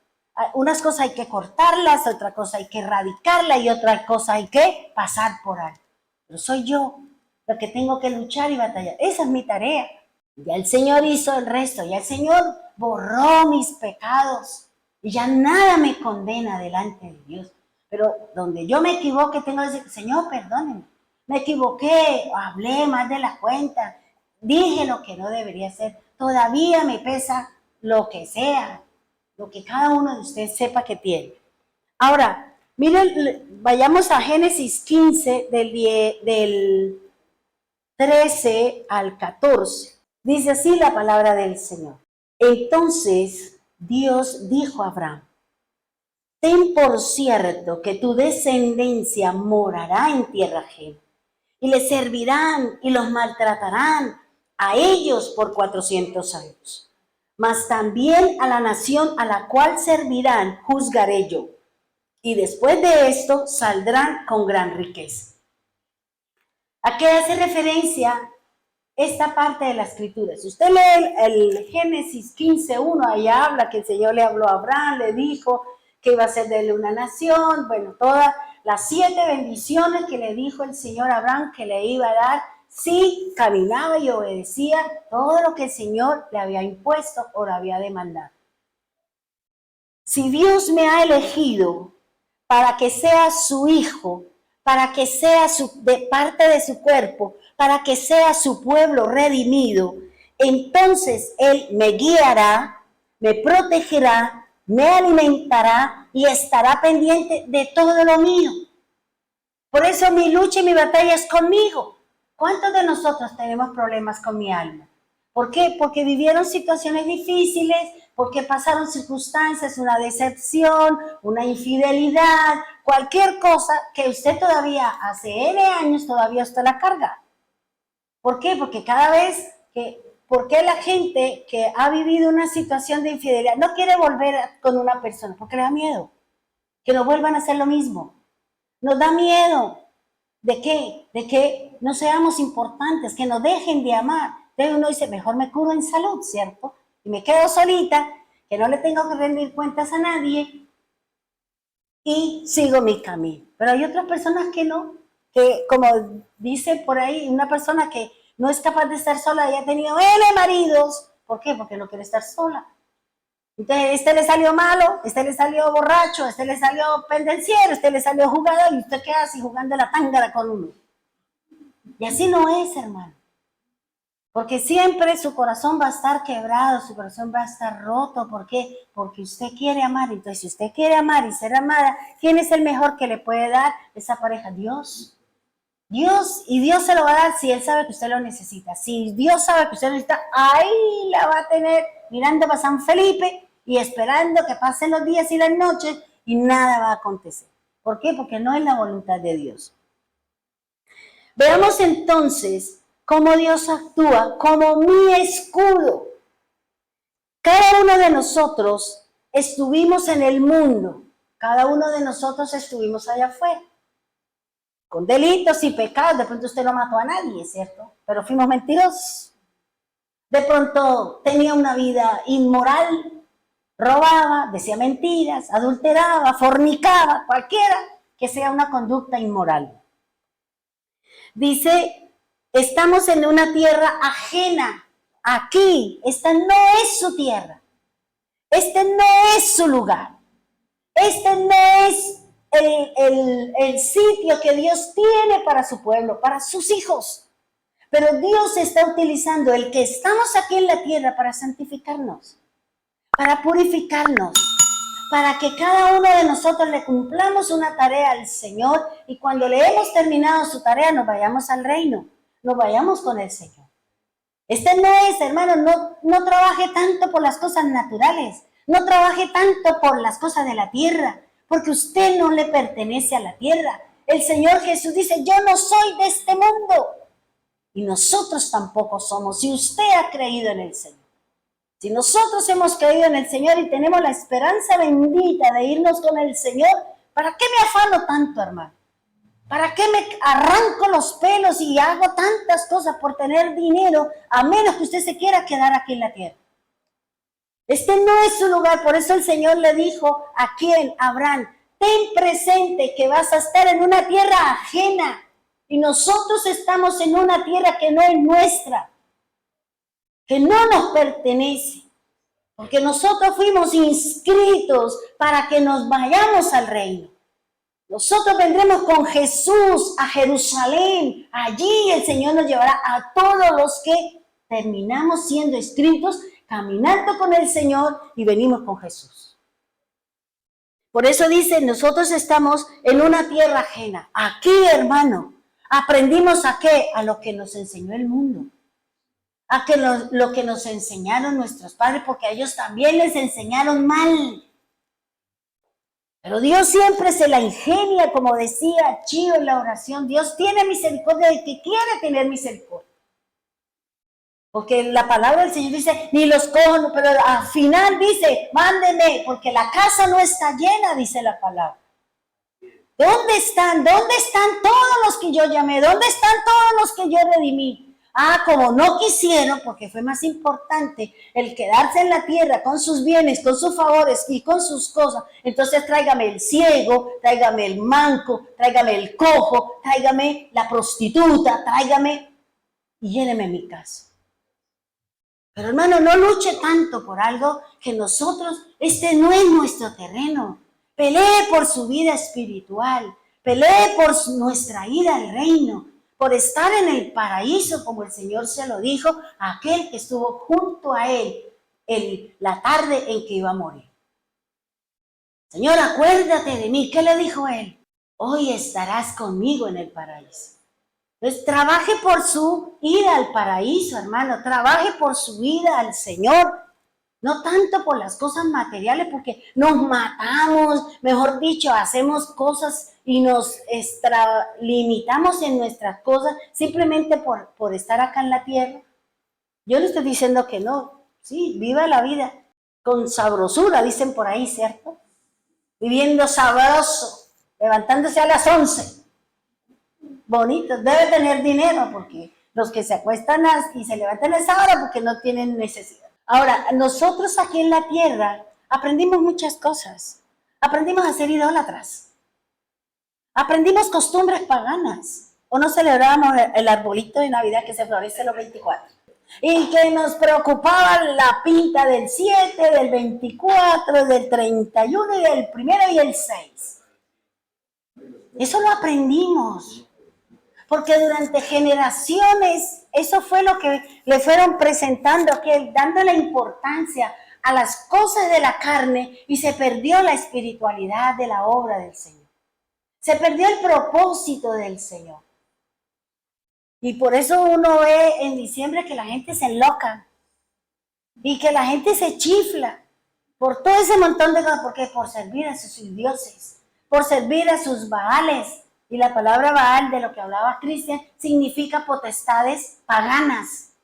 Unas cosas hay que cortarlas, otra cosa hay que erradicarlas y otra cosa hay que pasar por alto. Pero soy yo la que tengo que luchar y batallar. Esa es mi tarea. Ya el Señor hizo el resto, ya el Señor borró mis pecados y ya nada me condena delante de Dios. Pero donde yo me equivoque, tengo que decir, Señor, perdóneme. Me equivoqué, hablé más de la cuenta, dije lo que no debería ser. Todavía me pesa lo que sea, lo que cada uno de ustedes sepa que tiene. Ahora, miren, vayamos a Génesis 15 del 13 al 14. Dice así la palabra del Señor. Entonces Dios dijo a Abraham: ten por cierto que tu descendencia morará en tierra ajena, y les servirán y los maltratarán a ellos por 400 años. Mas también a la nación a la cual servirán juzgaré yo, y después de esto saldrán con gran riqueza. ¿A qué hace referencia esta parte de la escritura? Si usted lee el Génesis 15:1, allá habla que el Señor le habló a Abraham, le dijo que iba a ser de él una nación, bueno, todas las 7 bendiciones que le dijo el Señor a Abraham que le iba a dar si caminaba y obedecía todo lo que el Señor le había impuesto o le había demandado. Si Dios me ha elegido para que sea su hijo, para que sea de parte de su cuerpo, para que sea su pueblo redimido, entonces Él me guiará, me protegerá, me alimentará y estará pendiente de todo lo mío. Por eso mi lucha y mi batalla es conmigo. ¿Cuántos de nosotros tenemos problemas con mi alma? ¿Por qué? Porque vivieron situaciones difíciles, porque pasaron circunstancias, una decepción, una infidelidad, cualquier cosa que usted todavía hace N años todavía usted la carga. ¿Por qué? Porque cada vez que, ¿por qué la gente que ha vivido una situación de infidelidad no quiere volver con una persona? Porque le da miedo que no vuelvan a hacer lo mismo. Nos da miedo. ¿De qué? De que no seamos importantes, que nos dejen de amar. Entonces uno dice, mejor me curo en salud, ¿cierto? Y me quedo solita, que no le tengo que rendir cuentas a nadie y sigo mi camino. Pero hay otras personas que no, que como dice por ahí, una persona que no es capaz de estar sola y ha tenido N maridos. ¿Por qué? Porque no quiere estar sola. Entonces, este le salió malo, este le salió borracho, este le salió pendenciero, este le salió jugador, y usted queda así jugando la tángara con uno. Y así no es, hermano. Porque siempre su corazón va a estar quebrado, su corazón va a estar roto. ¿Por qué? Porque usted quiere amar. Entonces, si usted quiere amar y ser amada, ¿quién es el mejor que le puede dar esa pareja? Dios. Dios, y Dios se lo va a dar si Él sabe que usted lo necesita. Si Dios sabe que usted lo necesita, ahí la va a tener mirando para San Felipe y esperando que pasen los días y las noches y nada va a acontecer. ¿Por qué? Porque no es la voluntad de Dios. Veamos entonces cómo Dios actúa como mi escudo. Cada uno de nosotros estuvimos en el mundo, cada uno de nosotros estuvimos allá afuera, con delitos y pecados. De pronto usted no mató a nadie, ¿cierto? Pero fuimos mentirosos. De pronto tenía una vida inmoral, robaba, decía mentiras, adulteraba, fornicaba, cualquiera que sea una conducta inmoral. Dice, estamos en una tierra ajena. Aquí, esta no es su tierra. Este no es su lugar. Este no es el sitio que Dios tiene para su pueblo, para sus hijos. Pero Dios está utilizando el que estamos aquí en la tierra para santificarnos, para purificarnos, para que cada uno de nosotros le cumplamos una tarea al Señor y cuando le hemos terminado su tarea nos vayamos al reino, nos vayamos con el Señor. Este no es, hermano, no trabaje tanto por las cosas naturales, no trabaje tanto por las cosas de la tierra, porque usted no le pertenece a la tierra. El Señor Jesús dice, yo no soy de este mundo. Y nosotros tampoco somos, si usted ha creído en el Señor. Si nosotros hemos creído en el Señor y tenemos la esperanza bendita de irnos con el Señor, ¿para qué me afano tanto, hermano? ¿Para qué me arranco los pelos y hago tantas cosas por tener dinero, a menos que usted se quiera quedar aquí en la tierra? Este no es su lugar, por eso el Señor le dijo a quien, Abraham, ten presente que vas a estar en una tierra ajena y nosotros estamos en una tierra que no es nuestra, que no nos pertenece, porque nosotros fuimos inscritos para que nos vayamos al reino. Nosotros vendremos con Jesús a Jerusalén, allí el Señor nos llevará a todos los que terminamos siendo inscritos, caminando con el Señor y venimos con Jesús. Por eso dice, nosotros estamos en una tierra ajena. Aquí, hermano, Aprendimos ¿a qué? A lo que nos enseñó el mundo. A que lo que nos enseñaron nuestros padres, porque a ellos también les enseñaron mal. Pero Dios siempre se la ingenia, como decía Chío en la oración. Dios tiene misericordia de que quiere tener misericordia. Porque la palabra del Señor dice, ni los cojo, pero al final dice, mándeme, porque la casa no está llena, dice la palabra. ¿Dónde están? ¿Dónde están todos los que yo llamé? ¿Dónde están todos los que yo redimí? Ah, como no quisieron, porque fue más importante el quedarse en la tierra con sus bienes, con sus favores y con sus cosas. Entonces tráigame el ciego, tráigame el manco, tráigame el cojo, tráigame la prostituta, tráigame y lléneme mi casa. Pero hermano, no luche tanto por algo que nosotros, este no es nuestro terreno. Pelee por su vida espiritual, pelee por nuestra ida al reino, por estar en el paraíso, como el Señor se lo dijo a aquel que estuvo junto a él la tarde en que iba a morir. Señor, acuérdate de mí. ¿Qué le dijo él? Hoy estarás conmigo en el paraíso. Entonces, trabaje por su ida al paraíso, hermano. Trabaje por su ida al Señor. No tanto por las cosas materiales, porque nos matamos, mejor dicho, hacemos cosas y nos extralimitamos en nuestras cosas simplemente por estar acá en la tierra. Yo le estoy diciendo que no. Sí, viva la vida con sabrosura, dicen por ahí, ¿cierto? Viviendo sabroso, levantándose a las 11. Bonito, debe tener dinero, porque los que se acuestan y se levantan a esa hora porque no tienen necesidad. Ahora, nosotros aquí en la tierra aprendimos muchas cosas. Aprendimos a ser idólatras. Aprendimos costumbres paganas. O no celebrábamos el arbolito de Navidad que se florece los 24. Y que nos preocupaba la pinta del 7, del 24, del 31 y del 1 y el 6. Eso lo aprendimos. Porque durante generaciones eso fue lo que le fueron presentando, que dándole importancia a las cosas de la carne y se perdió la espiritualidad de la obra del Señor. Se perdió el propósito del Señor. Y por eso uno ve en diciembre que la gente se enloca y que la gente se chifla por todo ese montón de cosas, porque por servir a sus dioses, por servir a sus baales. Y la palabra Baal, de lo que hablaba Cristian, significa potestades paganas.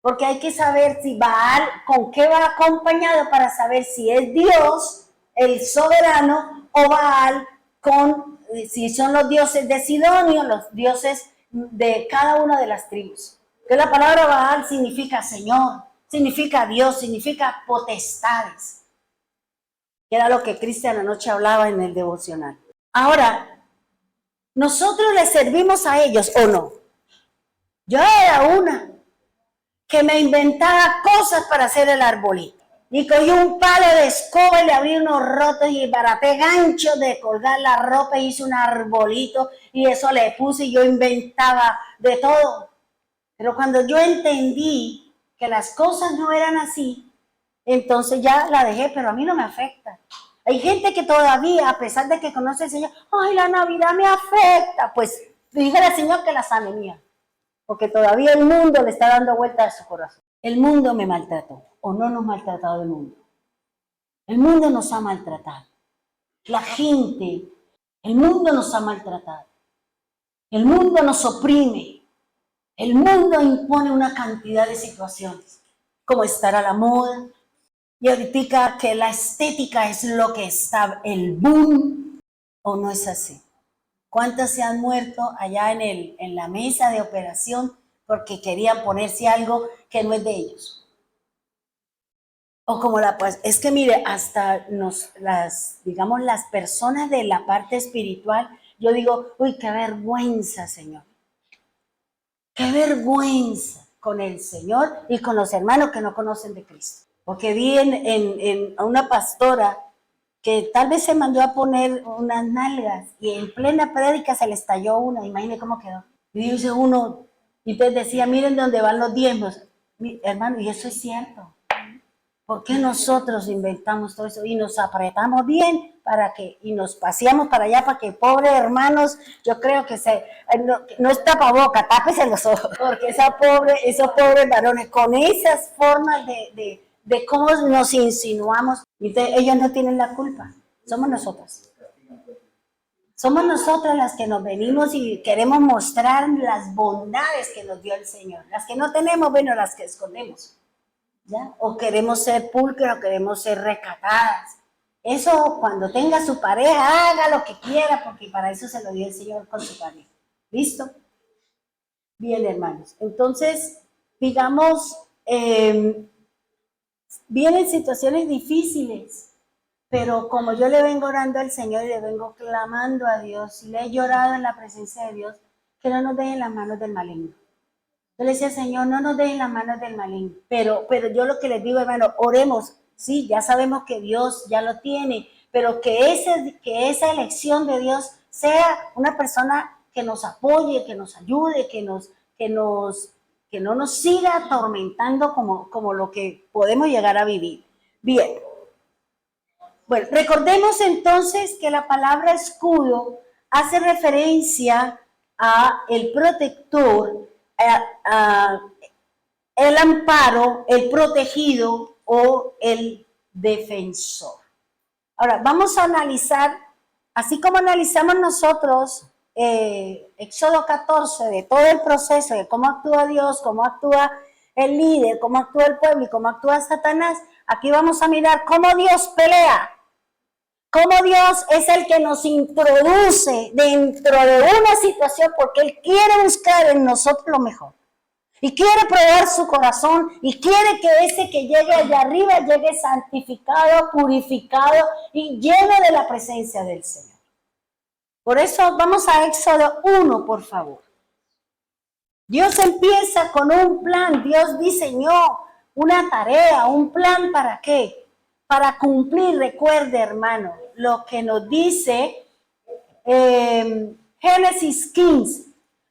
Porque hay que saber si Baal, con qué va acompañado para saber si es Dios, el soberano, o Baal, si son los dioses de Sidonio, los dioses de cada una de las tribus. Que la palabra Baal significa Señor, significa Dios, significa potestades. Que era lo que Cristian anoche hablaba en el devocional. Ahora, ¿nosotros les servimos a ellos o no? Yo era una que me inventaba cosas para hacer el arbolito. Y cogí un palo de escoba y le abrí unos rotos y baraté ganchos de colgar la ropa y hice un arbolito y eso le puse y yo inventaba de todo. Pero cuando yo entendí que las cosas no eran así, entonces ya la dejé, pero a mí no me afecta. Hay gente que todavía, a pesar de que conoce al Señor, ¡ay, la Navidad me afecta! Pues dígale al Señor que la sane mía, porque todavía el mundo le está dando vuelta a su corazón. El mundo me maltrató, o no nos ha maltratado el mundo. El mundo nos ha maltratado. La gente, el mundo nos ha maltratado. El mundo nos oprime. El mundo impone una cantidad de situaciones, como estar a la moda. Y ahorita que la estética es lo que está, el boom, ¿o no es así? ¿Cuántos se han muerto allá en la mesa de operación porque querían ponerse algo que no es de ellos? O como pues, es que mire, hasta digamos, las personas de la parte espiritual, yo digo, uy, qué vergüenza, Señor. Qué vergüenza con el Señor y con los hermanos que no conocen de Cristo. Porque vi a una pastora que tal vez se mandó a poner unas nalgas y en plena prédica se le estalló una, imagínense cómo quedó. Y dice uno, y entonces decía, miren dónde van los diezmos. Hermano, y eso es cierto. ¿Por qué nosotros inventamos todo eso y nos apretamos bien y nos paseamos para allá para que pobres hermanos, yo creo que no es tapaboca, tápese los ojos, porque esos pobres varones con esas formas de cómo nos insinuamos, ellos no tienen la culpa, somos nosotras. Somos nosotras las que nos venimos y queremos mostrar las bondades que nos dio el Señor. Las que no tenemos, bueno, las que escondemos. ¿Ya? O queremos ser pulcras, o queremos ser recatadas. Eso, cuando tenga su pareja, haga lo que quiera, porque para eso se lo dio el Señor con su pareja. ¿Listo? Bien, hermanos. Entonces, digamos, vienen situaciones difíciles, pero como yo le vengo orando al Señor y le vengo clamando a Dios, y le he llorado en la presencia de Dios, que no nos dejen en las manos del maligno. Yo le decía, Señor, no nos dejen en las manos del maligno, pero yo lo que les digo, hermano, oremos, sí, ya sabemos que Dios ya lo tiene, pero que esa elección de Dios sea una persona que nos apoye, que nos ayude, que no nos siga atormentando como lo que podemos llegar a vivir. Bien. Bueno, recordemos entonces que la palabra escudo hace referencia a el protector, el amparo, el protegido o el defensor. Ahora, vamos a analizar, así como analizamos nosotros Éxodo 14, de todo el proceso, de cómo actúa Dios, cómo actúa el líder, cómo actúa el pueblo y cómo actúa Satanás, aquí vamos a mirar cómo Dios pelea, cómo Dios es el que nos introduce dentro de una situación porque Él quiere buscar en nosotros lo mejor. Y quiere probar su corazón y quiere que ese que llegue allá arriba llegue santificado, purificado y lleno de la presencia del Señor. Por eso vamos a Éxodo 1, por favor. Dios empieza con un plan, Dios diseñó una tarea, un plan ¿para qué? Para cumplir, recuerde hermano, lo que nos dice Génesis 15.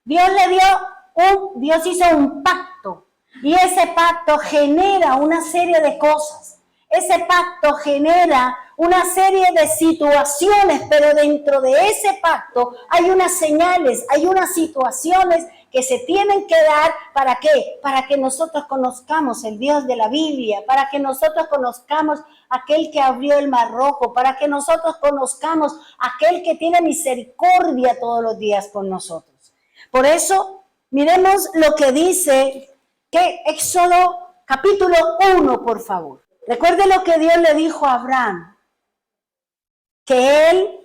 Dios hizo un pacto y ese pacto genera una serie de cosas. Ese pacto genera una serie de situaciones, pero dentro de ese pacto hay unas señales, hay unas situaciones que se tienen que dar, ¿para qué? Para que nosotros conozcamos el Dios de la Biblia, para que nosotros conozcamos aquel que abrió el mar rojo, para que nosotros conozcamos aquel que tiene misericordia todos los días con nosotros. Por eso, miremos lo que dice Éxodo capítulo 1, por favor. Recuerde lo que Dios le dijo a Abraham, que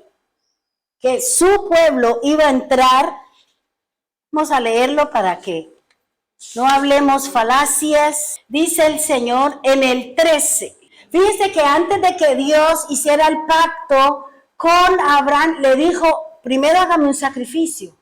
su pueblo iba a entrar. Vamos a leerlo para que no hablemos falacias. Dice el Señor en el 13. Fíjese que antes de que Dios hiciera el pacto con Abraham, le dijo, primero hágame un sacrificio.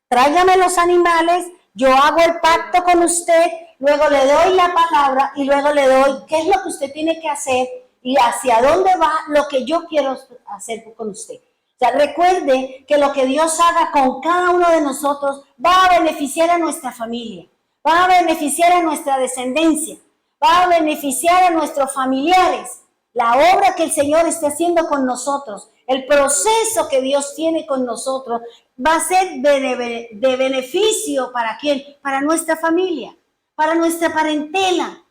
Tráigame los animales, yo hago el pacto con usted, luego le doy la palabra y luego le doy qué es lo que usted tiene que hacer y hacia dónde va lo que yo quiero hacer con usted. O sea, recuerde que lo que Dios haga con cada uno de nosotros va a beneficiar a nuestra familia, va a beneficiar a nuestra descendencia, va a beneficiar a nuestros familiares. La obra que el Señor está haciendo con nosotros, el proceso que Dios tiene con nosotros, va a ser de beneficio ¿para quién? Para nuestra familia, para nuestra parentela.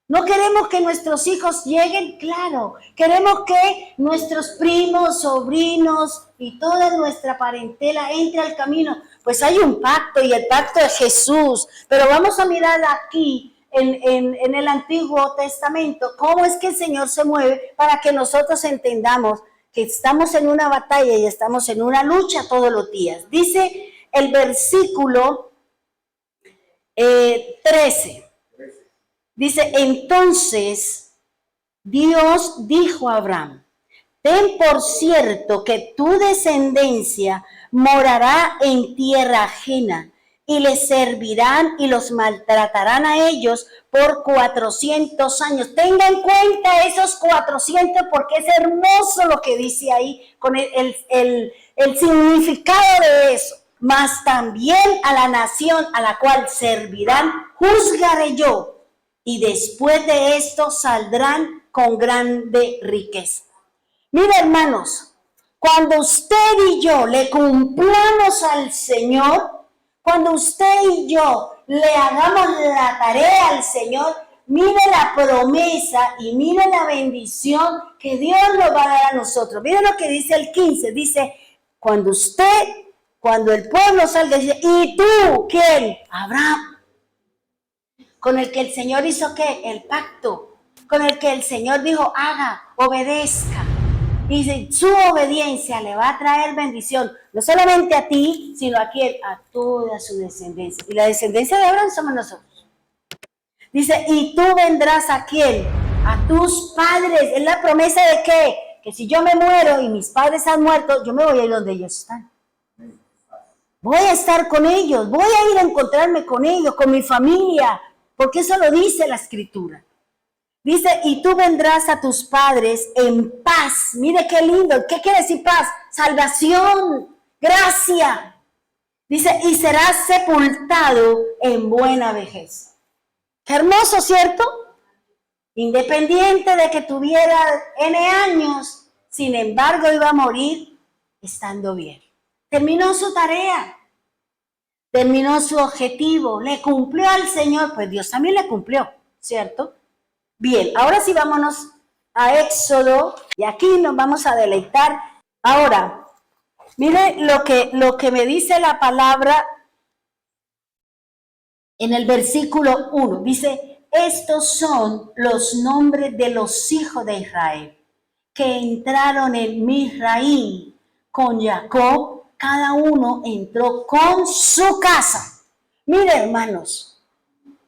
No queremos que nuestros hijos lleguen, claro. Queremos que nuestros primos, sobrinos y toda nuestra parentela entre al camino. Pues hay un pacto y el pacto de Jesús. Pero vamos a mirar aquí en el Antiguo Testamento cómo es que el Señor se mueve para que nosotros entendamos que estamos en una batalla y estamos en una lucha todos los días. Dice el versículo 13. Dice, entonces Dios dijo a Abraham, ten por cierto que tu descendencia morará en tierra ajena y les servirán y los maltratarán a ellos por 400 años. Tenga en cuenta esos 400 porque es hermoso lo que dice ahí con el significado de eso. Mas también a la nación a la cual servirán juzgaré yo. Y después de esto saldrán con grande riqueza. Mira, hermanos, cuando usted y yo le cumplamos al Señor, cuando usted y yo le hagamos la tarea al Señor, mire la promesa y mire la bendición que Dios nos va a dar a nosotros. Mire lo que dice el 15, dice, cuando el pueblo salga, dice, ¿y tú quién? Abraham, con el que el Señor hizo ¿qué? El pacto, con el que el Señor dijo, haga, obedezca. Y su obediencia le va a traer bendición, no solamente a ti, sino a quién, a toda su descendencia. Y la descendencia de Abraham somos nosotros. Dice, ¿y tú vendrás a quién? A tus padres. Es la promesa de ¿qué? Que si yo me muero y mis padres han muerto, yo me voy a ir donde ellos están. Voy a estar con ellos, voy a ir a encontrarme con ellos, con mi familia, porque eso lo dice la Escritura. Dice, y tú vendrás a tus padres en paz. Mire qué lindo. ¿Qué quiere decir paz? Salvación, gracia. Dice, y serás sepultado en buena vejez. Qué hermoso, ¿cierto? Independiente de que tuviera N años, sin embargo iba a morir estando bien. Terminó su tarea, terminó su objetivo, le cumplió al Señor, pues Dios también le cumplió, ¿cierto? Bien, ahora sí vámonos a Éxodo y aquí nos vamos a deleitar. Ahora, mire lo que me dice la palabra en el versículo 1. Dice, estos son los nombres de los hijos de Israel que entraron en Misraim con Jacob, cada uno entró con su casa. Mire, hermanos,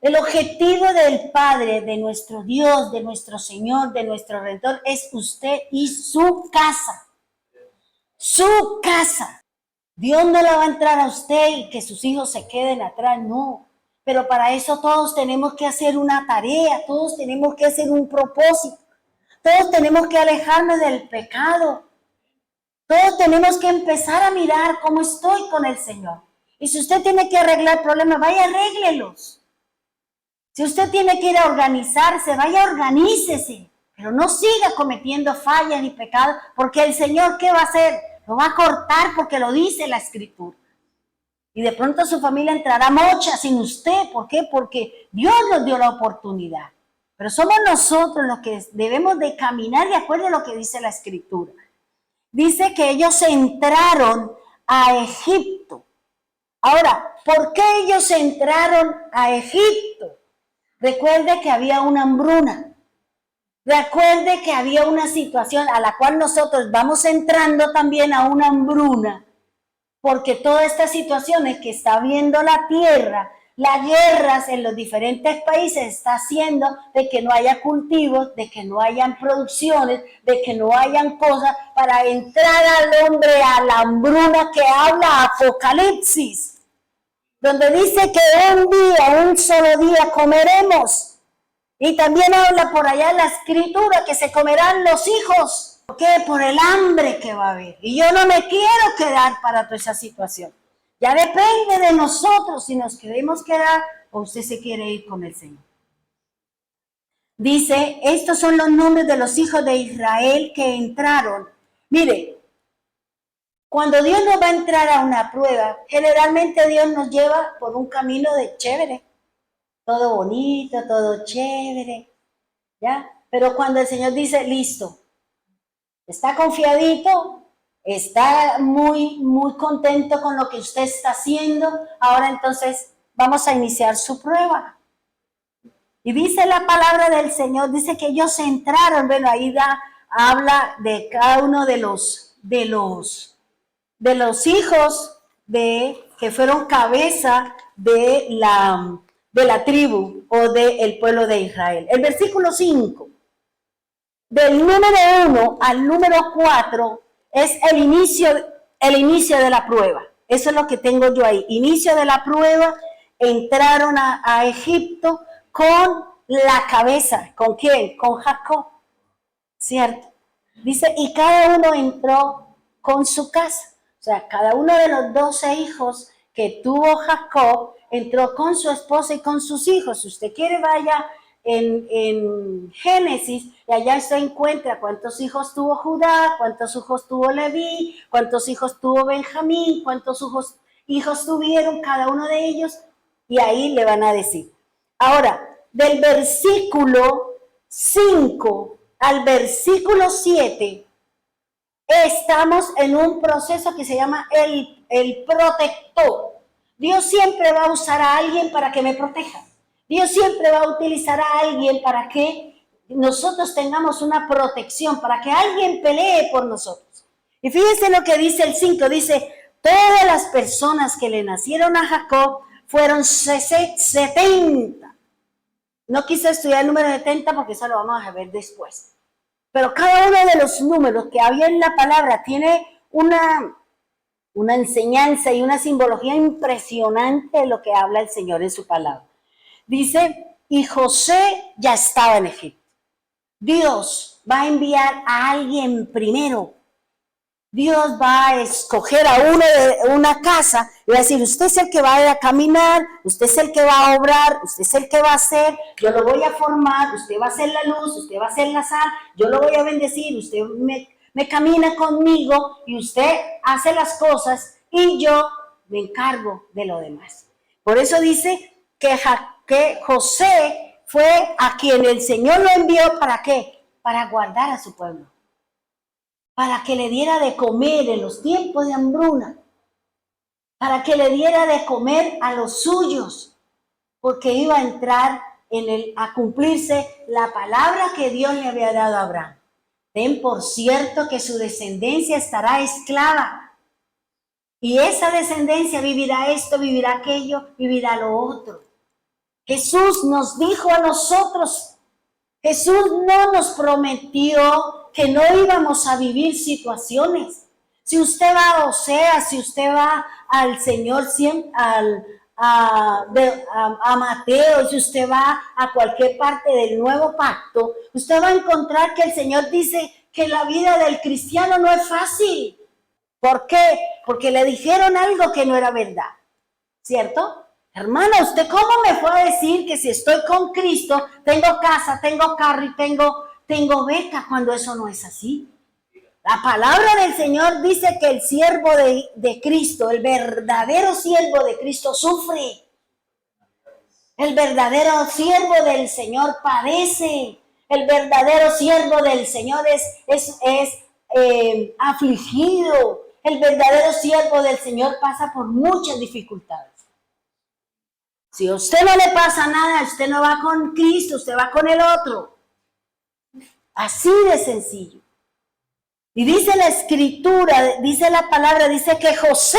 el objetivo del Padre, de nuestro Dios, de nuestro Señor, de nuestro Redentor, es usted y su casa. Su casa. Dios no le va a entrar a usted y que sus hijos se queden atrás, no. Pero para eso todos tenemos que hacer una tarea, todos tenemos que hacer un propósito, todos tenemos que alejarnos del pecado, todos tenemos que empezar a mirar cómo estoy con el Señor. Y si usted tiene que arreglar problemas, vaya, arréglelos. Si usted tiene que ir a organizarse, vaya, organícese, pero no siga cometiendo fallas ni pecados, porque el Señor, ¿qué va a hacer? Lo va a cortar porque lo dice la Escritura. Y de pronto su familia entrará mocha sin usted. ¿Por qué? Porque Dios nos dio la oportunidad. Pero somos nosotros los que debemos de caminar de acuerdo a lo que dice la Escritura. Dice que ellos entraron a Egipto. Ahora, ¿por qué ellos entraron a Egipto? Recuerde que había una hambruna. Recuerde que había una situación a la cual nosotros vamos entrando también a una hambruna, porque todas estas situaciones que está viendo la tierra, las guerras en los diferentes países está haciendo de que no haya cultivos, de que no hayan producciones, de que no hayan cosas para entrar al hombre a la hambruna que habla Apocalipsis, donde dice que un solo día comeremos. Y también habla por allá en la Escritura que se comerán los hijos. ¿Por qué? Por el hambre que va a haber. Y yo no me quiero quedar para toda esa situación. Ya depende de nosotros si nos queremos quedar o usted se quiere ir con el Señor. Dice, estos son los nombres de los hijos de Israel que entraron. Mire, cuando Dios nos va a entrar a una prueba, generalmente Dios nos lleva por un camino de chévere. Todo bonito, todo chévere, ¿ya? Pero cuando el Señor dice, listo, está confiadito, está muy contento con lo que usted está haciendo, ahora entonces vamos a iniciar su prueba. Y dice la palabra del Señor, dice que ellos entraron, bueno, ahí habla de cada uno de los hijos que fueron cabeza de la tribu o del pueblo de Israel. El versículo 5, del número 1 al número 4, es el inicio de la prueba. Eso es lo que tengo yo ahí. Inicio de la prueba, entraron a Egipto con la cabeza. ¿Con quién? Con Jacob, ¿cierto? Dice, y cada uno entró con su casa. O sea, cada uno de los 12 hijos que tuvo Jacob entró con su esposa y con sus hijos. Si usted quiere, vaya en Génesis, y allá usted encuentra cuántos hijos tuvo Judá, cuántos hijos tuvo Leví, cuántos hijos tuvo Benjamín, cuántos hijos tuvieron cada uno de ellos, y ahí le van a decir. Ahora, del versículo 5 al versículo 7, estamos en un proceso que se llama el protector. Dios siempre va a usar a alguien para que me proteja. Dios siempre va a utilizar a alguien para que nosotros tengamos una protección, para que alguien pelee por nosotros. Y fíjense lo que dice el 5, dice, todas las personas que le nacieron a Jacob fueron 70. No quise estudiar el número 70 porque eso lo vamos a ver después. Pero cada uno de los números que había en la palabra tiene una enseñanza y una simbología impresionante de lo que habla el Señor en su palabra. Dice, y José ya estaba en Egipto. Dios va a enviar a alguien primero. Dios va a escoger a uno de una casa y va a decir, usted es el que va a caminar, usted es el que va a obrar, usted es el que va a hacer, yo lo voy a formar, usted va a ser la luz, usted va a ser la sal, yo lo voy a bendecir, usted me camina conmigo y usted hace las cosas y yo me encargo de lo demás. Por eso dice que José fue a quien el Señor lo envió, ¿para qué? Para guardar a su pueblo, para que le diera de comer en los tiempos de hambruna, para que le diera de comer a los suyos, porque iba a entrar a cumplirse la palabra que Dios le había dado a Abraham. Ten por cierto que su descendencia estará esclava, y esa descendencia vivirá esto, vivirá aquello, vivirá lo otro. Jesús nos dijo a nosotros, Jesús no nos prometió que no íbamos a vivir situaciones. Si usted va a Oseas, si usted va al Señor, a Mateo, si usted va a cualquier parte del nuevo pacto, usted va a encontrar que el Señor dice que la vida del cristiano no es fácil. ¿Por qué? Porque le dijeron algo que no era verdad, ¿cierto? Hermana, ¿usted cómo me fue a decir que si estoy con Cristo, tengo casa, tengo carro y tengo beca, cuando eso no es así? La palabra del Señor dice que el siervo de Cristo, el verdadero siervo de Cristo sufre. El verdadero siervo del Señor padece. El verdadero siervo del Señor es afligido. El verdadero siervo del Señor pasa por muchas dificultades. Si a usted no le pasa nada, usted no va con Cristo, usted va con el otro. Así de sencillo. Y dice la escritura, dice la palabra, dice que José,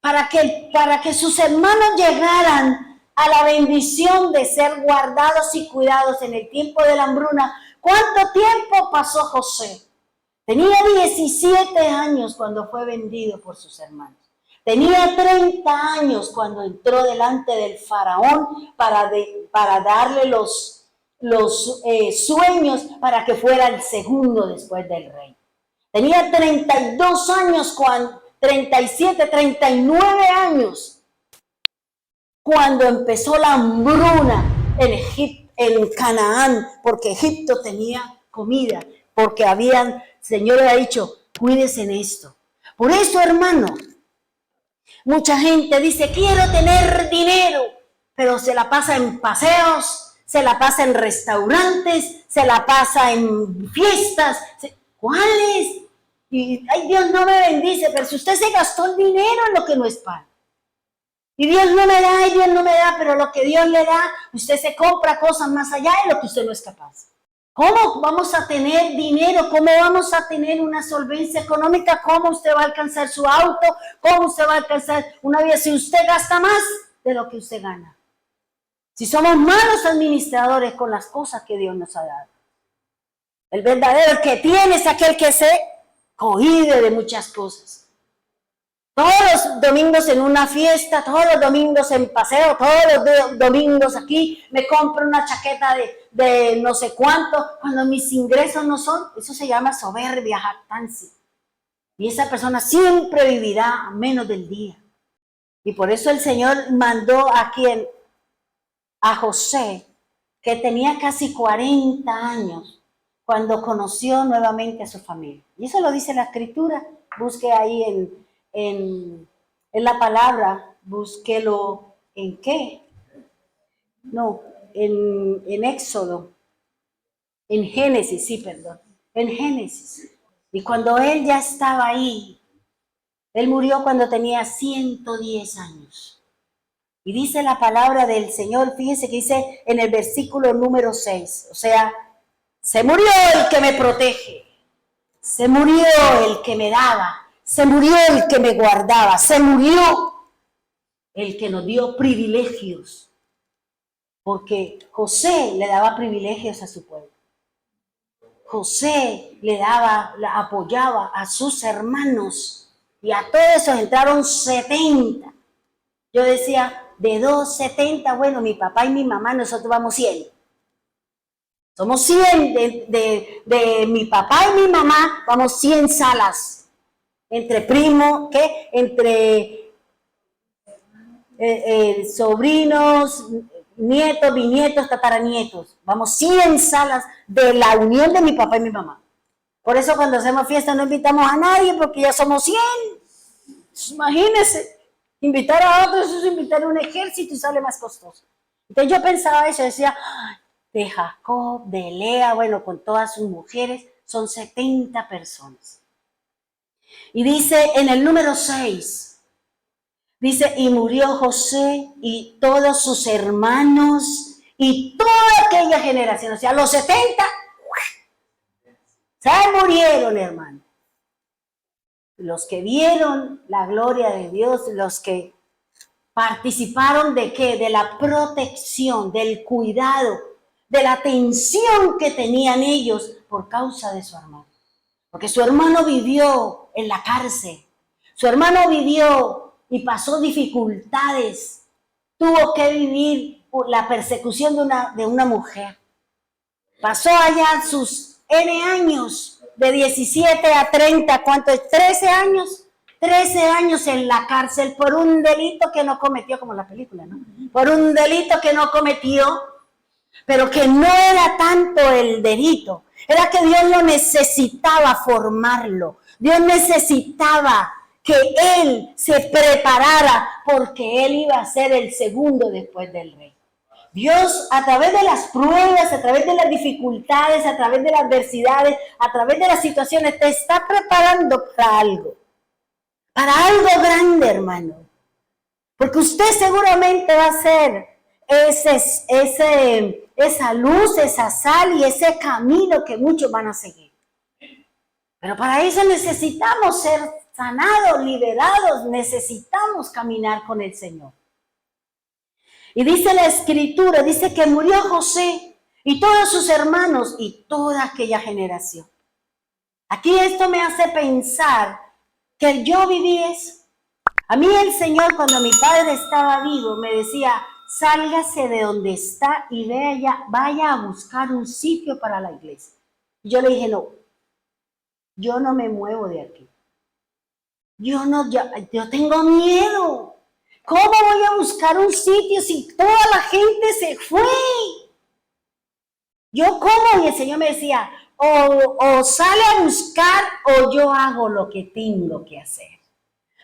para que sus hermanos llegaran a la bendición de ser guardados y cuidados en el tiempo de la hambruna, ¿cuánto tiempo pasó José? Tenía 17 años cuando fue vendido por sus hermanos. Tenía 30 años cuando entró delante del faraón para darle los sueños para que fuera el segundo después del rey. Tenía 32 años, 37, 39 años, cuando empezó la hambruna en Egipto, en Canaán, porque Egipto tenía comida, porque el Señor le ha dicho, cuídese en esto. Por eso, hermano, mucha gente dice, quiero tener dinero, pero se la pasa en paseos, se la pasa en restaurantes, se la pasa en fiestas. ¿Cuáles? Y, ay, Dios no me bendice, pero si usted se gastó el dinero en lo que no es pan. Y Dios no me da, y Dios no me da, pero lo que Dios le da, usted se compra cosas más allá de lo que usted no es capaz. ¿Cómo vamos a tener dinero? ¿Cómo vamos a tener una solvencia económica? ¿Cómo usted va a alcanzar su auto? ¿Cómo usted va a alcanzar una vida si usted gasta más de lo que usted gana? Si somos malos administradores con las cosas que Dios nos ha dado. El verdadero que tiene es aquel que se cohíbe de muchas cosas. Todos los domingos en una fiesta, todos los domingos en paseo, todos los domingos aquí me compro una chaqueta de no sé cuánto, cuando mis ingresos no son, eso se llama soberbia, jactancia. Y esa persona siempre vivirá a menos del día. Y por eso el Señor mandó a José, que tenía casi 40 años cuando conoció nuevamente a su familia. Y eso lo dice la Escritura. Busque ahí en la palabra, búsquelo en qué. No, en Éxodo, en Génesis, sí, perdón, en Génesis. Y cuando él ya estaba ahí, él murió cuando tenía 110 años. Y dice la palabra del Señor, fíjense que dice en el versículo número 6, o sea, se murió el que me protege, se murió el que me daba, se murió el que me guardaba, se murió el que nos dio privilegios, porque José le daba privilegios a su pueblo. José le apoyaba a sus hermanos y a todos esos entraron 70. Yo decía, de 270, bueno, mi papá y mi mamá, nosotros vamos 100. Somos 100, de mi papá y mi mamá, vamos 100 salas. Entre primos, ¿qué? Entre sobrinos, nietos, bisnietos, tataranietos. Vamos 100 salas de la unión de mi papá y mi mamá. Por eso cuando hacemos fiesta no invitamos a nadie porque ya somos 100. Imagínense, invitar a otros es invitar a un ejército y sale más costoso. Entonces yo pensaba eso, decía, de Jacob, de Lea, bueno, con todas sus mujeres, son 70 personas. Y dice en el número 6, dice, y murió José y todos sus hermanos y toda aquella generación, o sea, los 70, se murieron, hermano. Los que vieron la gloria de Dios, los que participaron de qué, de la protección, del cuidado, de la atención que tenían ellos por causa de su hermano. Porque su hermano vivió en la cárcel, su hermano vivió y pasó dificultades, tuvo que vivir la persecución de una mujer. Pasó allá sus N años, de 17 a 30, ¿cuánto es? 13 años. 13 años en la cárcel por un delito que no cometió, como la película, ¿no? Por un delito que no cometió, pero que no era tanto el delito, era que Dios lo necesitaba formarlo. Dios necesitaba que él se preparara porque él iba a ser el segundo después del rey. Dios, a través de las pruebas, a través de las dificultades, a través de las adversidades, a través de las situaciones, te está preparando para algo grande, hermano. Porque usted seguramente va a ser esa luz, esa sal y ese camino que muchos van a seguir. Pero para eso necesitamos ser sanados, liberados, necesitamos caminar con el Señor. Y dice la Escritura, dice que murió José y todos sus hermanos y toda aquella generación. Aquí esto me hace pensar que yo viví eso. A mí el Señor, cuando mi padre estaba vivo, me decía, sálgase de donde está y vaya a buscar un sitio para la iglesia. Y yo le dije, no, yo no me muevo de aquí. Yo tengo miedo. ¿Cómo voy a buscar un sitio si toda la gente se fue? ¿Yo cómo? Y el Señor me decía, o sale a buscar o yo hago lo que tengo que hacer.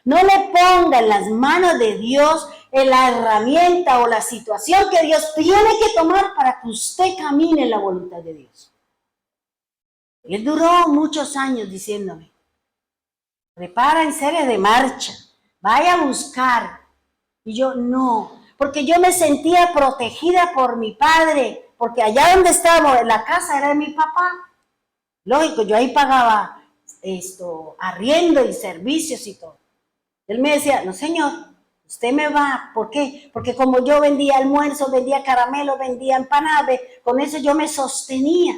No le ponga en las manos de Dios en la herramienta o la situación que Dios tiene que tomar para que usted camine en la voluntad de Dios. Y él duró muchos años diciéndome, prepara en serie de marcha, vaya a buscar. Y yo no, porque yo me sentía protegida por mi padre, porque allá donde estábamos, en la casa era de mi papá. Lógico, yo ahí pagaba arriendo y servicios y todo. Él me decía, no señor, usted me va, ¿por qué? Porque como yo vendía almuerzo, vendía caramelos, vendía empanadas, con eso yo me sostenía.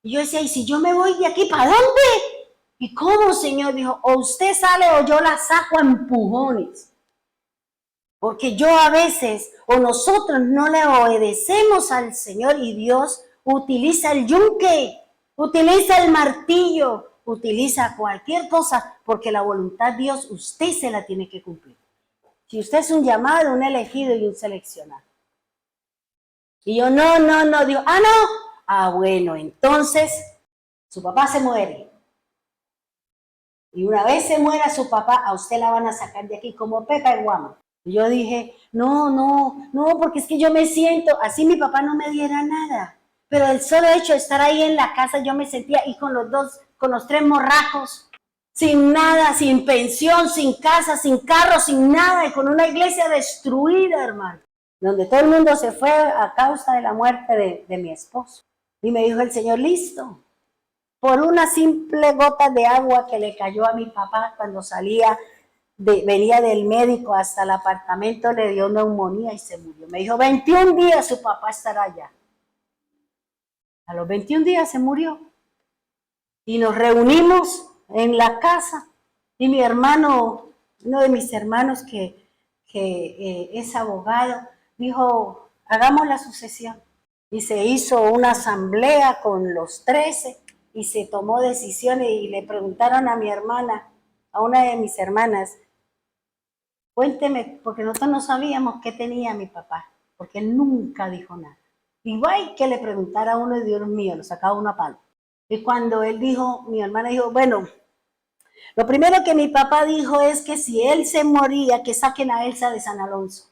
Y yo decía, ¿y si yo me voy de aquí, para dónde? ¿Y cómo, señor? Dijo, o usted sale o yo la saco a empujones. Porque yo a veces, o nosotros no le obedecemos al Señor y Dios utiliza el yunque, utiliza el martillo, utiliza cualquier cosa, porque la voluntad de Dios usted se la tiene que cumplir. Si usted es un llamado, un elegido y un seleccionado. Y yo, no, no, no. Digo, ah, no. Ah, bueno, entonces su papá se muere. Y una vez se muera su papá, a usted la van a sacar de aquí como Pepa y Guama. Y yo dije, no, no, no, porque es que yo me siento, así mi papá no me diera nada. Pero el solo hecho de estar ahí en la casa, yo me sentía, y con los tres morracos, sin nada, sin pensión, sin casa, sin carro, sin nada, y con una iglesia destruida, hermano, donde todo el mundo se fue a causa de la muerte de mi esposo. Y me dijo el Señor, listo, por una simple gota de agua que le cayó a mi papá cuando venía del médico hasta el apartamento, le dio neumonía y se murió. Me dijo, 21 días su papá estará allá. A los 21 días se murió. Y nos reunimos en la casa. Y mi hermano, uno de mis hermanos que es abogado, dijo, hagamos la sucesión. Y se hizo una asamblea con los 13 y se tomó decisiones y le preguntaron a mi hermana, a una de mis hermanas, cuénteme, porque nosotros no sabíamos qué tenía mi papá, porque él nunca dijo nada. Igual que le preguntara a uno, de Dios mío, lo sacaba una pala. Y cuando él dijo, mi hermana dijo, bueno, lo primero que mi papá dijo es que si él se moría, que saquen a Elsa de San Alonso.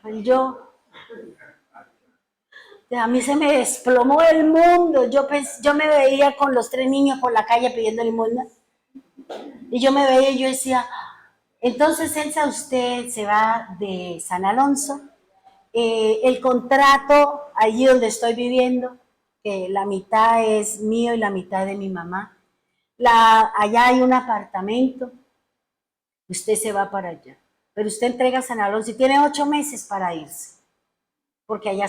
Y yo, a mí se me desplomó el mundo. Yo me veía con los 3 niños por la calle pidiendo limosna. Y yo me veía y yo decía, entonces Elsa, usted se va de San Alonso. El contrato allí donde estoy viviendo, que la mitad es mío y la mitad de mi mamá. Allá hay un apartamento. Usted se va para allá. Pero usted entrega a San Alonso y tiene 8 meses para irse. Porque allá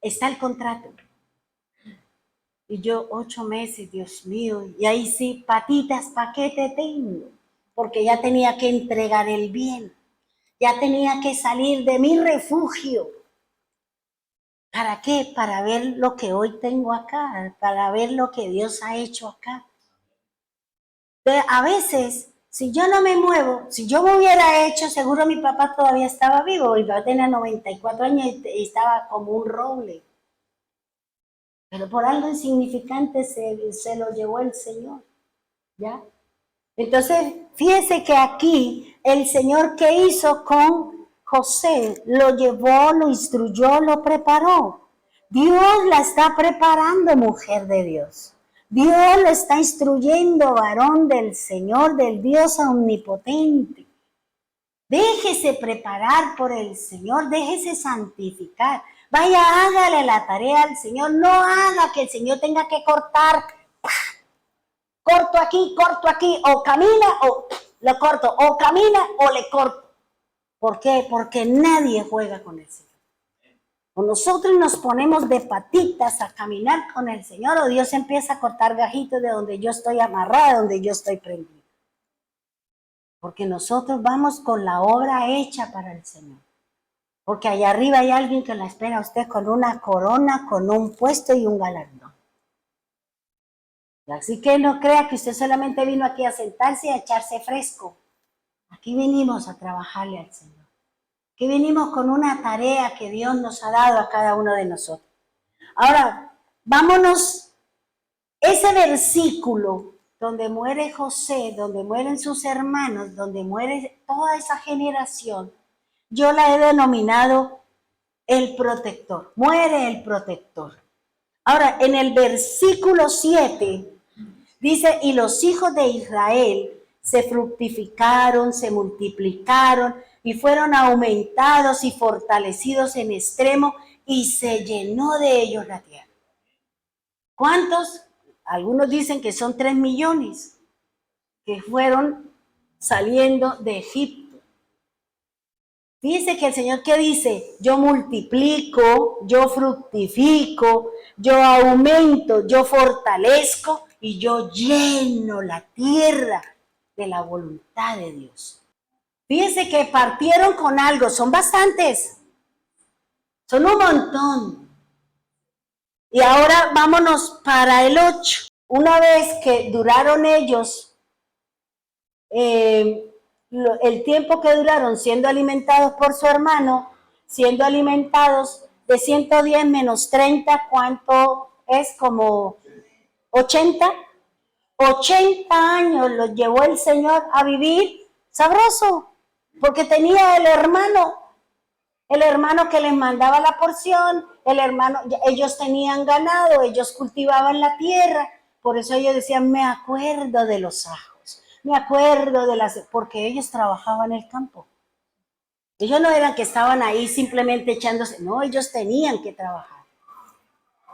está el contrato. Y yo, 8 meses, Dios mío, y ahí sí, patitas, ¿pa' qué te tengo? Porque ya tenía que entregar el bien, ya tenía que salir de mi refugio. ¿Para qué? Para ver lo que hoy tengo acá, para ver lo que Dios ha hecho acá. Pero a veces, si yo no me muevo, si yo me hubiera hecho, seguro mi papá todavía estaba vivo, mi papá tenía 94 años y estaba como un roble. Pero por algo insignificante se lo llevó el Señor, ¿ya? Entonces, fíjese que aquí el Señor, ¿qué hizo con José? Lo llevó, lo instruyó, lo preparó. Dios la está preparando, mujer de Dios. Dios lo está instruyendo, varón del Señor, del Dios omnipotente. Déjese preparar por el Señor, déjese santificar. Vaya, hágale la tarea al Señor. No haga que el Señor tenga que cortar. Corto aquí, o camina o lo corto, o camina o le corto. ¿Por qué? Porque nadie juega con el Señor. O nosotros nos ponemos de patitas a caminar con el Señor, o Dios empieza a cortar gajitos de donde yo estoy amarrada, donde yo estoy prendida. Porque nosotros vamos con la obra hecha para el Señor. Porque allá arriba hay alguien que la espera a usted con una corona, con un puesto y un galardón. Así que no crea que usted solamente vino aquí a sentarse y a echarse fresco. Aquí venimos a trabajarle al Señor. Aquí venimos con una tarea que Dios nos ha dado a cada uno de nosotros. Ahora, vámonos, ese versículo donde muere José, donde mueren sus hermanos, donde muere toda esa generación, yo la he denominado el protector. Muere el protector. Ahora, en el versículo 7, dice, y los hijos de Israel se fructificaron, se multiplicaron y fueron aumentados y fortalecidos en extremo y se llenó de ellos la tierra. ¿Cuántos? Algunos dicen que son 3 millones que fueron saliendo de Egipto. Fíjense que el Señor, ¿qué dice? Yo multiplico, yo fructifico, yo aumento, yo fortalezco y yo lleno la tierra de la voluntad de Dios. Fíjense que partieron con algo, son bastantes, son un montón. Y ahora vámonos para el 8. Una vez que duraron ellos, el tiempo que duraron siendo alimentados por su hermano, siendo alimentados de 110 menos 30, ¿cuánto es? Como 80. 80 años los llevó el Señor a vivir sabroso, porque tenía el hermano que les mandaba la porción, el hermano, ellos tenían ganado, ellos cultivaban la tierra, por eso ellos decían, me acuerdo de los ajos, me acuerdo de las, porque ellos trabajaban en el campo. Ellos no eran que estaban ahí simplemente echándose, no, ellos tenían que trabajar.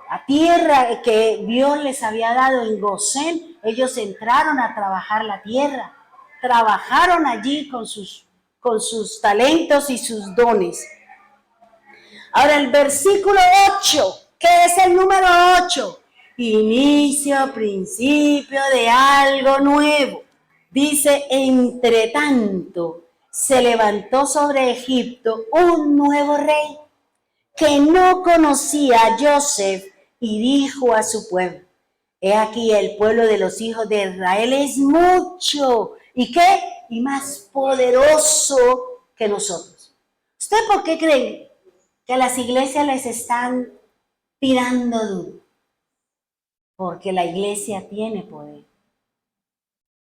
La tierra que Dios les había dado en Gosén, ellos entraron a trabajar la tierra, trabajaron allí con sus talentos y sus dones. Ahora el versículo 8, ¿qué es el número 8? Inicio, principio de algo nuevo. Dice, entre tanto, se levantó sobre Egipto un nuevo rey que no conocía a Joseph y dijo a su pueblo, he aquí el pueblo de los hijos de Israel es mucho. ¿Y qué? Y más poderoso que nosotros. ¿Usted por qué cree que las iglesias les están tirando duro? Porque la iglesia tiene poder.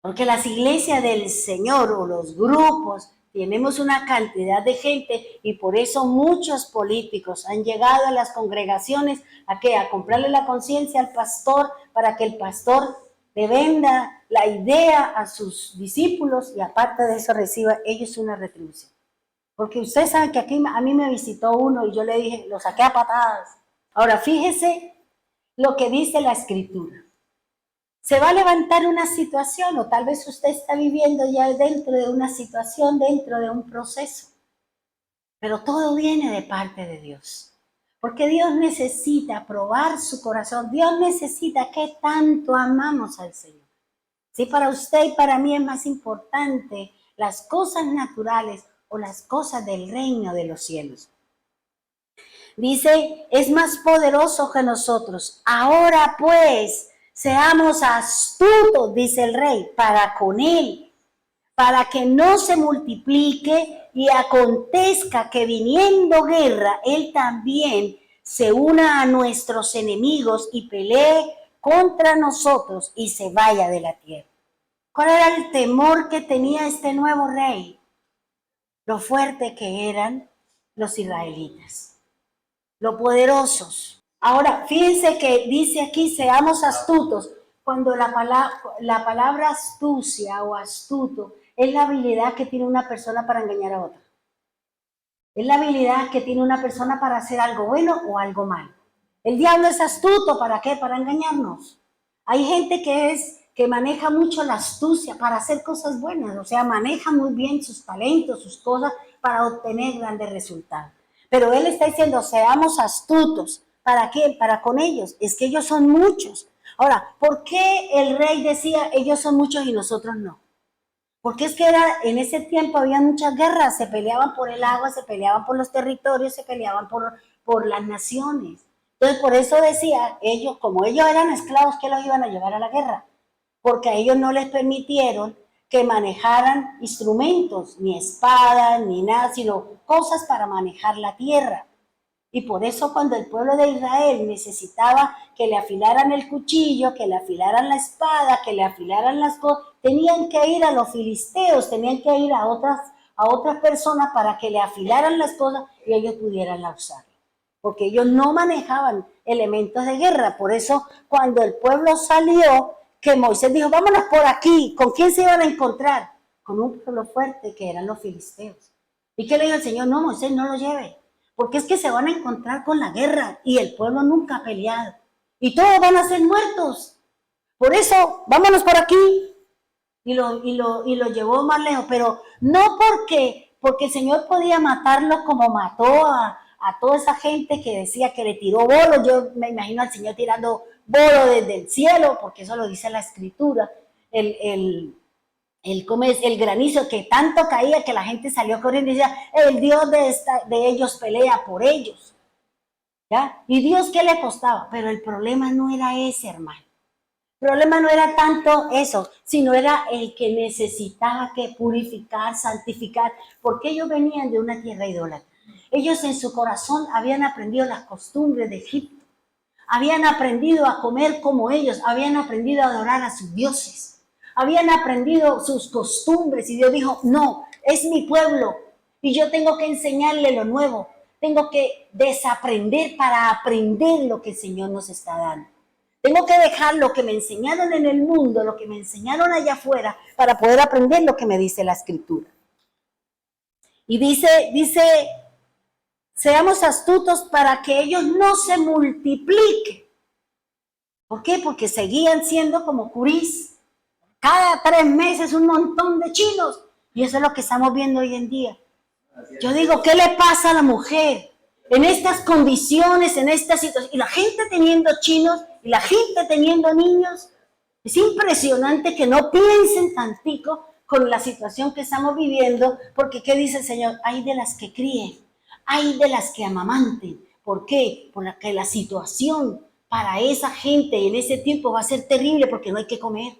Porque las iglesias del Señor o los grupos tenemos una cantidad de gente y por eso muchos políticos han llegado a las congregaciones a comprarle la conciencia al pastor para que el pastor le venda la idea a sus discípulos y aparte de eso reciba ellos una retribución. Porque ustedes saben que aquí a mí me visitó uno y yo le dije, lo saqué a patadas. Ahora fíjese lo que dice la Escritura. Se va a levantar una situación o tal vez usted está viviendo ya dentro de una situación, dentro de un proceso. Pero todo viene de parte de Dios. Porque Dios necesita probar su corazón. Dios necesita que tanto amamos al Señor. Si para usted y para mí es más importante las cosas naturales o las cosas del reino de los cielos. Dice, es más poderoso que nosotros. Ahora pues, seamos astutos, dice el rey, para con él, para que no se multiplique y acontezca que viniendo guerra, él también se una a nuestros enemigos y pelee contra nosotros y se vaya de la tierra. ¿Cuál era el temor que tenía este nuevo rey? Lo fuerte que eran los israelitas, lo poderosos. Ahora, fíjense que dice aquí, seamos astutos. Cuando la palabra astucia o astuto es la habilidad que tiene una persona para engañar a otra. Es la habilidad que tiene una persona para hacer algo bueno o algo malo. El diablo es astuto, ¿para qué? Para engañarnos. Hay gente que maneja mucho la astucia para hacer cosas buenas, o sea, maneja muy bien sus talentos, sus cosas para obtener grandes resultados. Pero él está diciendo, seamos astutos. ¿Para qué? Para con ellos. Es que ellos son muchos. Ahora, ¿por qué el rey decía, ellos son muchos y nosotros no? Porque es que en ese tiempo había muchas guerras, se peleaban por el agua, se peleaban por los territorios, se peleaban por las naciones. Entonces, por eso decía, ellos, como ellos eran esclavos, ¿qué los iban a llevar a la guerra? Porque a ellos no les permitieron que manejaran instrumentos, ni espadas, ni nada, sino cosas para manejar la tierra. Y por eso cuando el pueblo de Israel necesitaba que le afilaran el cuchillo, que le afilaran la espada, que le afilaran las cosas, tenían que ir a los filisteos, tenían que ir a otras personas para que le afilaran las cosas y ellos pudieran usar. Porque ellos no manejaban elementos de guerra. Por eso cuando el pueblo salió, que Moisés dijo, vámonos por aquí, ¿con quién se iban a encontrar? Con un pueblo fuerte que eran los filisteos. ¿Y qué le dijo el Señor? No, Moisés, no lo lleve. Porque es que se van a encontrar con la guerra y el pueblo nunca ha peleado. Y todos van a ser muertos. Por eso, vámonos por aquí. Y lo llevó más lejos. Pero no porque el Señor podía matarlo como mató a toda esa gente que decía que le tiró bolos. Yo me imagino al Señor tirando bolos desde el cielo, porque eso lo dice la Escritura. El granizo que tanto caía que la gente salió corriendo y decía, el Dios de ellos pelea por ellos. ¿Ya? ¿Y Dios qué le costaba? Pero el problema no era ese, hermano. El problema no era tanto eso, sino era el que necesitaba que purificar, santificar, porque ellos venían de una tierra idólatra. Ellos en su corazón habían aprendido las costumbres de Egipto, habían aprendido a comer como ellos, habían aprendido a adorar a sus dioses, habían aprendido sus costumbres y Dios dijo, no, es mi pueblo y yo tengo que enseñarle lo nuevo, tengo que desaprender para aprender lo que el Señor nos está dando. Tengo que dejar lo que me enseñaron en el mundo, lo que me enseñaron allá afuera, para poder aprender lo que me dice la Escritura. Y dice, seamos astutos para que ellos no se multipliquen. ¿Por qué? Porque seguían siendo como curís. Cada 3 meses un montón de chinos. Y eso es lo que estamos viendo hoy en día. Yo digo, ¿qué le pasa a la mujer? En estas condiciones, en esta situación, y la gente teniendo chinos, y la gente teniendo niños, es impresionante que no piensen tantico con la situación que estamos viviendo, porque ¿qué dice el Señor? Hay de las que críen, hay de las que amamanten. ¿Por qué? Porque la situación para esa gente en ese tiempo va a ser terrible porque no hay que comer.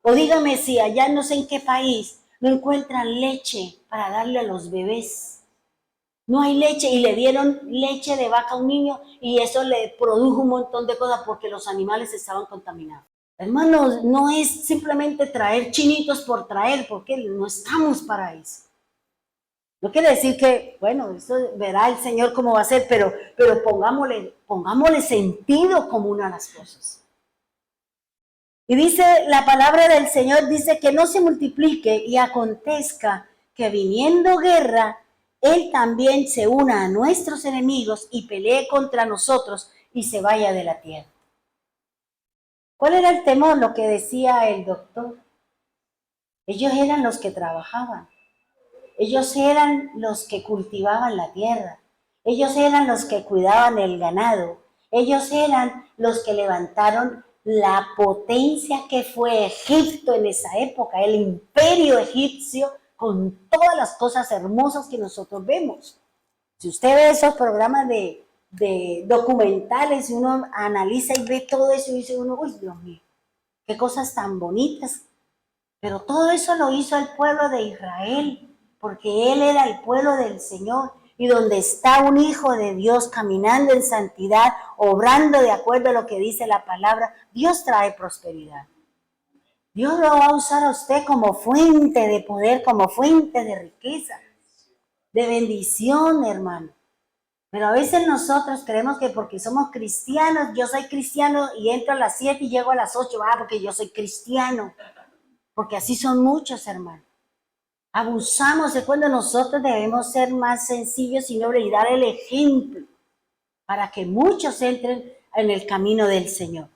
O dígame si allá no sé en qué país no encuentran leche para darle a los bebés. No hay leche y le dieron leche de vaca a un niño y eso le produjo un montón de cosas porque los animales estaban contaminados. Hermanos, no es simplemente traer chinitos por traer, porque no estamos para eso. No quiere decir que, bueno, eso verá el Señor cómo va a ser, pero pongámosle sentido común a las cosas. Y dice la palabra del Señor, dice que no se multiplique y acontezca que viniendo guerra, Él también se una a nuestros enemigos y pelee contra nosotros y se vaya de la tierra. ¿Cuál era el temor? Lo que decía el doctor. Ellos eran los que trabajaban. Ellos eran los que cultivaban la tierra. Ellos eran los que cuidaban el ganado. Ellos eran los que levantaron la potencia que fue Egipto en esa época, el imperio egipcio, con todas las cosas hermosas que nosotros vemos. Si usted ve esos programas de documentales y uno analiza y ve todo eso y dice uno, uy, Dios mío, qué cosas tan bonitas. Pero todo eso lo hizo el pueblo de Israel, porque él era el pueblo del Señor. Y donde está un hijo de Dios caminando en santidad, obrando de acuerdo a lo que dice la palabra, Dios trae prosperidad. Dios lo va a usar a usted como fuente de poder, como fuente de riqueza, de bendición, hermano. Pero a veces nosotros creemos que porque somos cristianos, yo soy cristiano y entro a las 7 y llego a las 8, porque yo soy cristiano. Porque así son muchos, hermano. Abusamos de cuando nosotros debemos ser más sencillos y nobles y dar el ejemplo para que muchos entren en el camino del Señor.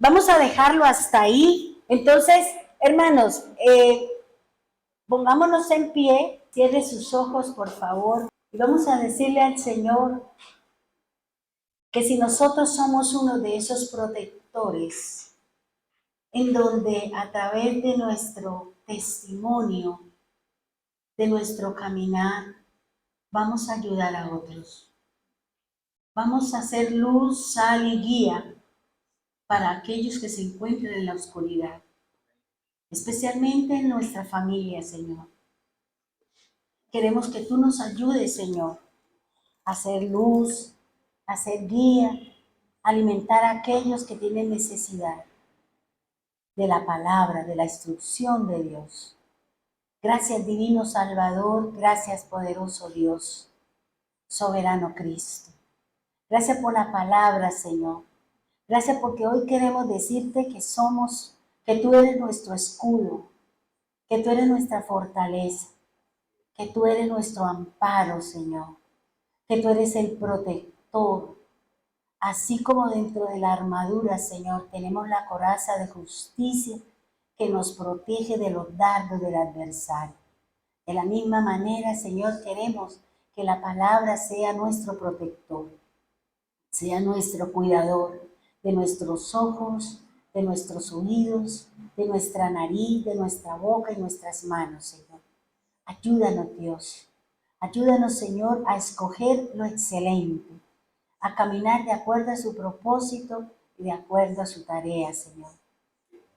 Vamos a dejarlo hasta ahí. Entonces, hermanos, pongámonos en pie, cierre sus ojos, por favor, y vamos a decirle al Señor que si nosotros somos uno de esos protectores, en donde a través de nuestro testimonio, de nuestro caminar, vamos a ayudar a otros. Vamos a hacer luz, sal y guía para aquellos que se encuentran en la oscuridad, especialmente en nuestra familia, Señor. Queremos que tú nos ayudes, Señor, a hacer luz, a hacer guía, a alimentar a aquellos que tienen necesidad de la palabra, de la instrucción de Dios. Gracias, divino Salvador, gracias, poderoso Dios, soberano Cristo. Gracias por la palabra, Señor. Gracias porque hoy queremos decirte que tú eres nuestro escudo, que tú eres nuestra fortaleza, que tú eres nuestro amparo, Señor, que tú eres el protector. Así como dentro de la armadura, Señor, tenemos la coraza de justicia que nos protege de los dardos del adversario. De la misma manera, Señor, queremos que la palabra sea nuestro protector, sea nuestro cuidador de nuestros ojos, de nuestros oídos, de nuestra nariz, de nuestra boca y nuestras manos, Señor. Ayúdanos, Dios. Ayúdanos, Señor, a escoger lo excelente, a caminar de acuerdo a su propósito y de acuerdo a su tarea, Señor.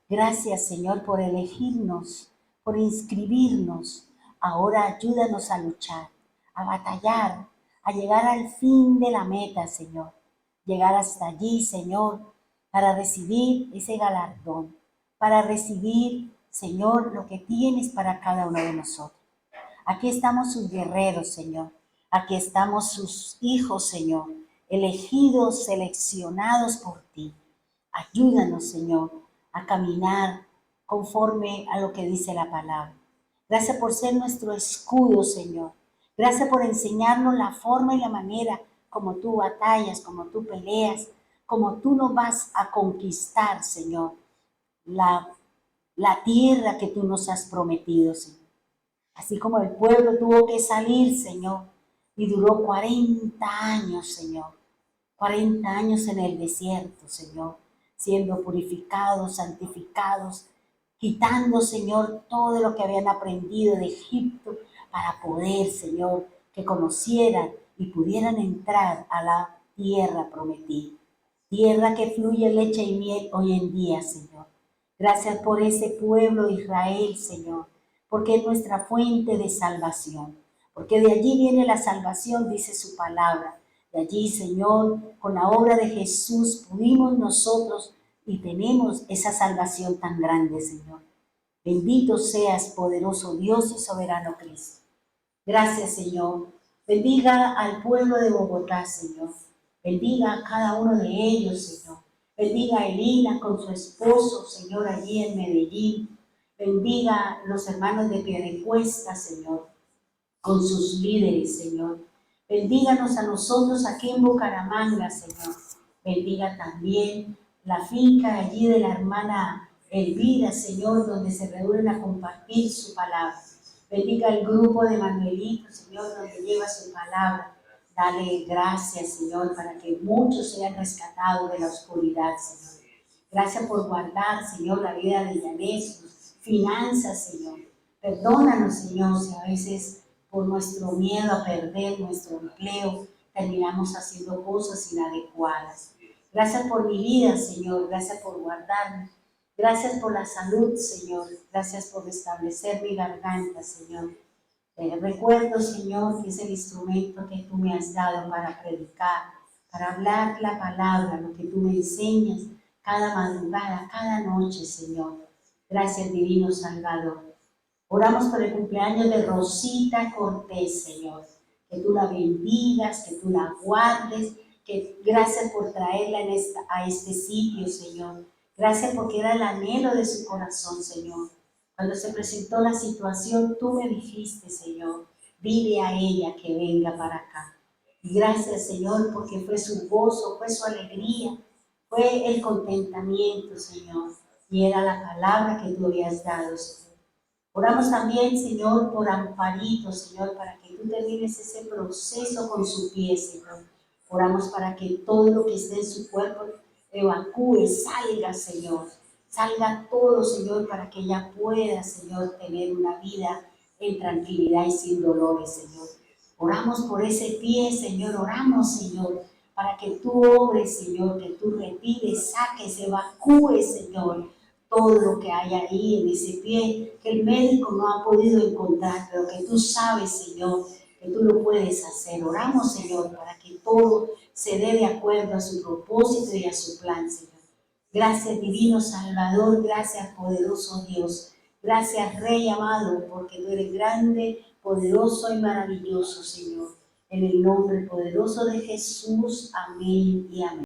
Gracias, Señor, por elegirnos, por inscribirnos. Ahora ayúdanos a luchar. a batallar, a llegar al fin de la meta, Señor. Llegar hasta allí, Señor, para recibir ese galardón, para recibir, Señor, lo que tienes para cada uno de nosotros. Aquí estamos sus guerreros, Señor. Aquí estamos sus hijos, Señor, elegidos, seleccionados por ti. Ayúdanos, Señor, a caminar conforme a lo que dice la palabra. Gracias por ser nuestro escudo, Señor. Gracias por enseñarnos la forma y la manera como tú batallas, como tú peleas, como tú nos vas a conquistar, Señor, la, la tierra que tú nos has prometido, Señor. Así como el pueblo tuvo que salir, Señor, y duró 40 años, Señor. 40 años en el desierto, Señor, siendo purificados, santificados, quitando, Señor, todo lo que habían aprendido de Egipto para poder, Señor, que conocieran y pudieran entrar a la tierra prometida. Tierra que fluye leche y miel hoy en día, Señor. Gracias por ese pueblo Israel, Señor, porque es nuestra fuente de salvación. Porque de allí viene la salvación, dice su palabra. De allí, Señor, con la obra de Jesús pudimos nosotros y tenemos esa salvación tan grande, Señor. Bendito seas, poderoso Dios y soberano Cristo. Gracias, Señor. Bendiga al pueblo de Bogotá, Señor. Bendiga a cada uno de ellos, Señor. Bendiga a Elina con su esposo, Señor, allí en Medellín. Bendiga a los hermanos de Piedecuesta, Señor, con sus líderes, Señor. Bendíganos a nosotros aquí en Bucaramanga, Señor. Bendiga también la finca allí de la hermana Elvira, Señor, donde se reúnen a compartir su palabra. Bendiga el grupo de Manuelito, Señor, donde lleva su palabra. Dale gracias, Señor, para que muchos sean rescatados de la oscuridad, Señor. Gracias por guardar, Señor, la vida de Yanés, sus finanzas, Señor. Perdónanos, Señor, si a veces por nuestro miedo a perder nuestro empleo terminamos haciendo cosas inadecuadas. Gracias por mi vida, Señor. Gracias por guardarme. Gracias por la salud, Señor. Gracias por restablecer mi garganta, Señor. Recuerdo, Señor, que es el instrumento que tú me has dado para predicar, para hablar la palabra, lo que tú me enseñas cada madrugada, cada noche, Señor. Gracias, divino Salvador. Oramos por el cumpleaños de Rosita Cortés, Señor. Que tú la bendigas, que tú la guardes, que gracias por traerla a este sitio, Señor. Gracias porque era el anhelo de su corazón, Señor. Cuando se presentó la situación, tú me dijiste, Señor, dile a ella que venga para acá. Y gracias, Señor, porque fue su gozo, fue su alegría, fue el contentamiento, Señor. Y era la palabra que tú habías dado, Señor. Oramos también, Señor, por Amparito, Señor, para que tú termines ese proceso con su pie, Señor. Oramos para que todo lo que esté en su cuerpo evacúe, salga, Señor. Salga todo, Señor, para que ella pueda, Señor, tener una vida en tranquilidad y sin dolores, Señor. Oramos por ese pie, Señor. Oramos, Señor, para que tú obres, Señor, que tú retires, saques, evacúes, Señor, todo lo que hay ahí en ese pie, que el médico no ha podido encontrar, pero que tú sabes, Señor, que tú lo puedes hacer. Oramos, Señor, para que todo se dé de acuerdo a su propósito y a su plan, Señor. Gracias, divino Salvador, gracias, poderoso Dios. Gracias, Rey amado, porque tú eres grande, poderoso y maravilloso, Señor. En el nombre poderoso de Jesús, amén y amén.